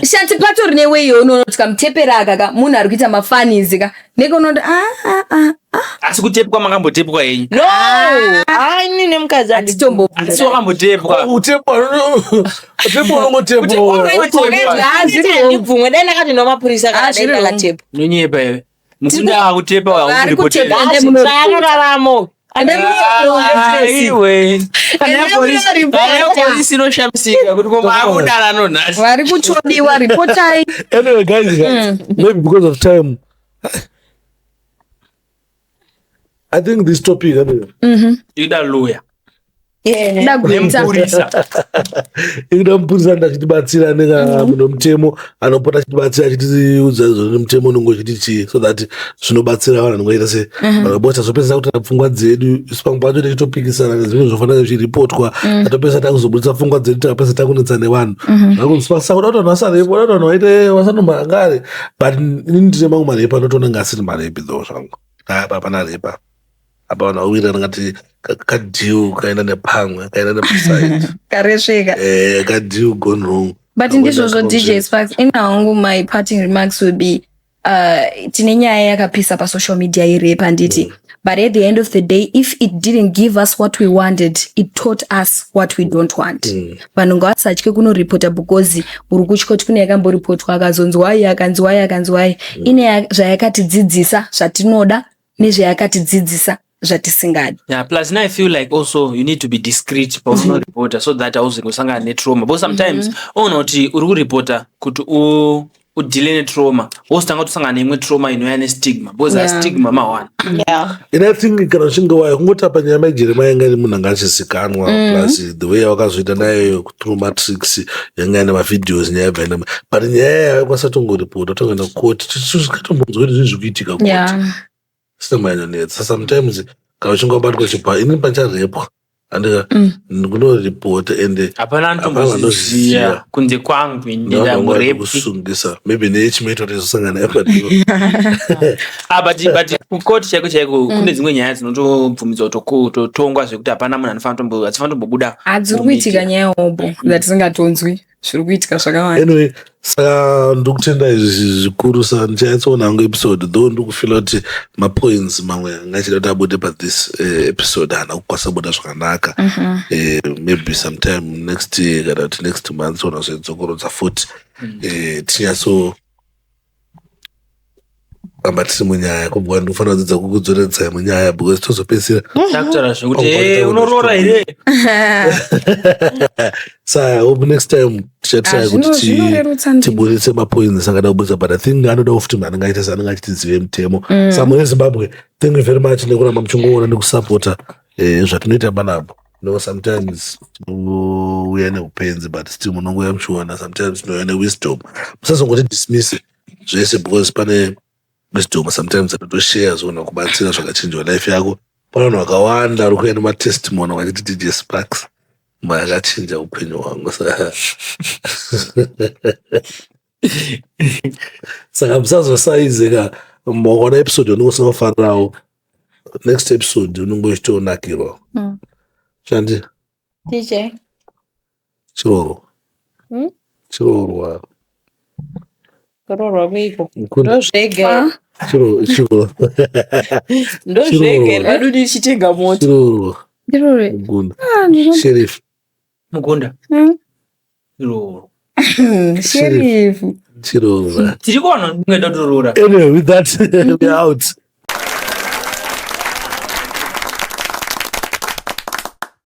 shanti patori neweyo unoona tikamutepera akaka munhu ari kuita mafanizi ka nekonoda asi kutepwa makambotepwa yenyu ini nemukadzi asi wakambotepwa ndibvumwe dai ndakati nomapurisa kana dai ndakatepwa nonyepa iwe mukundi akakutepa anoraramo iwe polisi inoshamisika kuti komaakudana nonhasi vari kuchodiwa ripotai. Anyway, guys, maybe because of time, I think this topic, ida lawyer mupurisa ndachitibatsira nemutemo anopota achitibatsira achitiudza izvo nemutemo unongo chiti chii so that zvinobatsira vanhu anongoita se vanobota zopedzisa kuti pfungwa dzedu isu pamwe pacho tichitopikisana nezvinhu zvofanira zvichiripotwa atopedzisa takuzobudisa pfungwa dzedu takapedzisa takunetsa nevanhu vakuzipa kuti vanhu vasarepo vanhu vaite vasanomhangare but inini ndine mangu marepa anotoona ngasiri marepi dho zvangu hapana repa apa vanhu vawira ngati kadhiu kaenda nepamwe kaenda nepasaidi karesveka kadhiu gone wrong. But ndizvozvo DJ Sparks ina hangu my parting remarks would be tine nyaya yakapisa pasocial media irepa handiti but at the end of the day if it didn't give us what we wanted it taught us what we don't want. Vanhu ngavasatye kunoripota because uri kutya kuti kune yakamboripotwa akazonzwai akanzwai ine zvayakatidzidzisa zvatinoda nezvayakatidzidzisa zvatisingadi. Yeah, plus now I feel like also you need to be discreet personal reporter so that hauzongosangana netrauma because sometimes unoti uri kuripota kuti udile netrauma wositanga kusangana neimwe trauma inouya nestigma because stigma mawana. I think kana uchinge waya kungotapa nyama yejeremia yanga iri munhu anga achizikanwa plus the way wakazoita nayo through matrix yanga ine mavideos nyaya yabva ina but nyaya yayo kwasatongoripota tongoenda kukoti tisikatombodzwa kuti zvinhu zvikuitika kukoti sina mayanyonetsa sometimes kana uchingobatwa chipa ini pacharepwa andika kunoripota ende hapana anotomboziya kunze kwangu kusungisa maybe nechimeto tizosangana yapadiwa but kukoti chaiko kune dzimwe nyaya dzinotobvumidzwa kutotongwa zvekuti hapana munhu atifana tombobuda hadziri kuitika nyaya yobo dzatisingatonzwi zviri kuitika zvakawanda. Anyway, saka ndikutenda izvi zvikuru ndichaitsoona hangu episode though ndikufila kuti mapoints mamwe angachida kuti abude pathis episode haana kukwasabuda zvakanaka. Maybe sometime next year kana kuti next month ona zvedzokorodza futi tinyatso amba tiri munyaya kubva ndinofanira kudzidza kukudzoredzai munyaya because tozopedzisira takutaura zvekuti unoroora here. Saka hope next time tichatry kuti tibudise mapoints angada kubudisa, but I think anoda futi munhu anenge achitizive mutemo. Saka weZimbabwe, thank you very much nekuramba muchingoona nekusapota zvatinoita panapo. Sometimes tinouya neupenzi but still munongouya muchiona, sometimes tinouya newisdom. Musazongoti dismiss zvese because pane wisdom sometimes atotoshare zona kubatsira zvakachinjwa life yako. Pana vanhu vakawanda vari kuya nematestimony vachiti DJ Sparks makachinja upenyu hwangu. Saka musazosaizeka makaona episode unongosingafarirawo, next episode unongochitonakirwa. Shandi DJ chiroro chirorwa kurorwa kuiko ndozvega chiroro vadudi chitenga moto chirorwa mugunda sheriff mugunda chiroro Sheriff chirorwa tiri kuona ndingada kutorora. Anyway, with that we are out.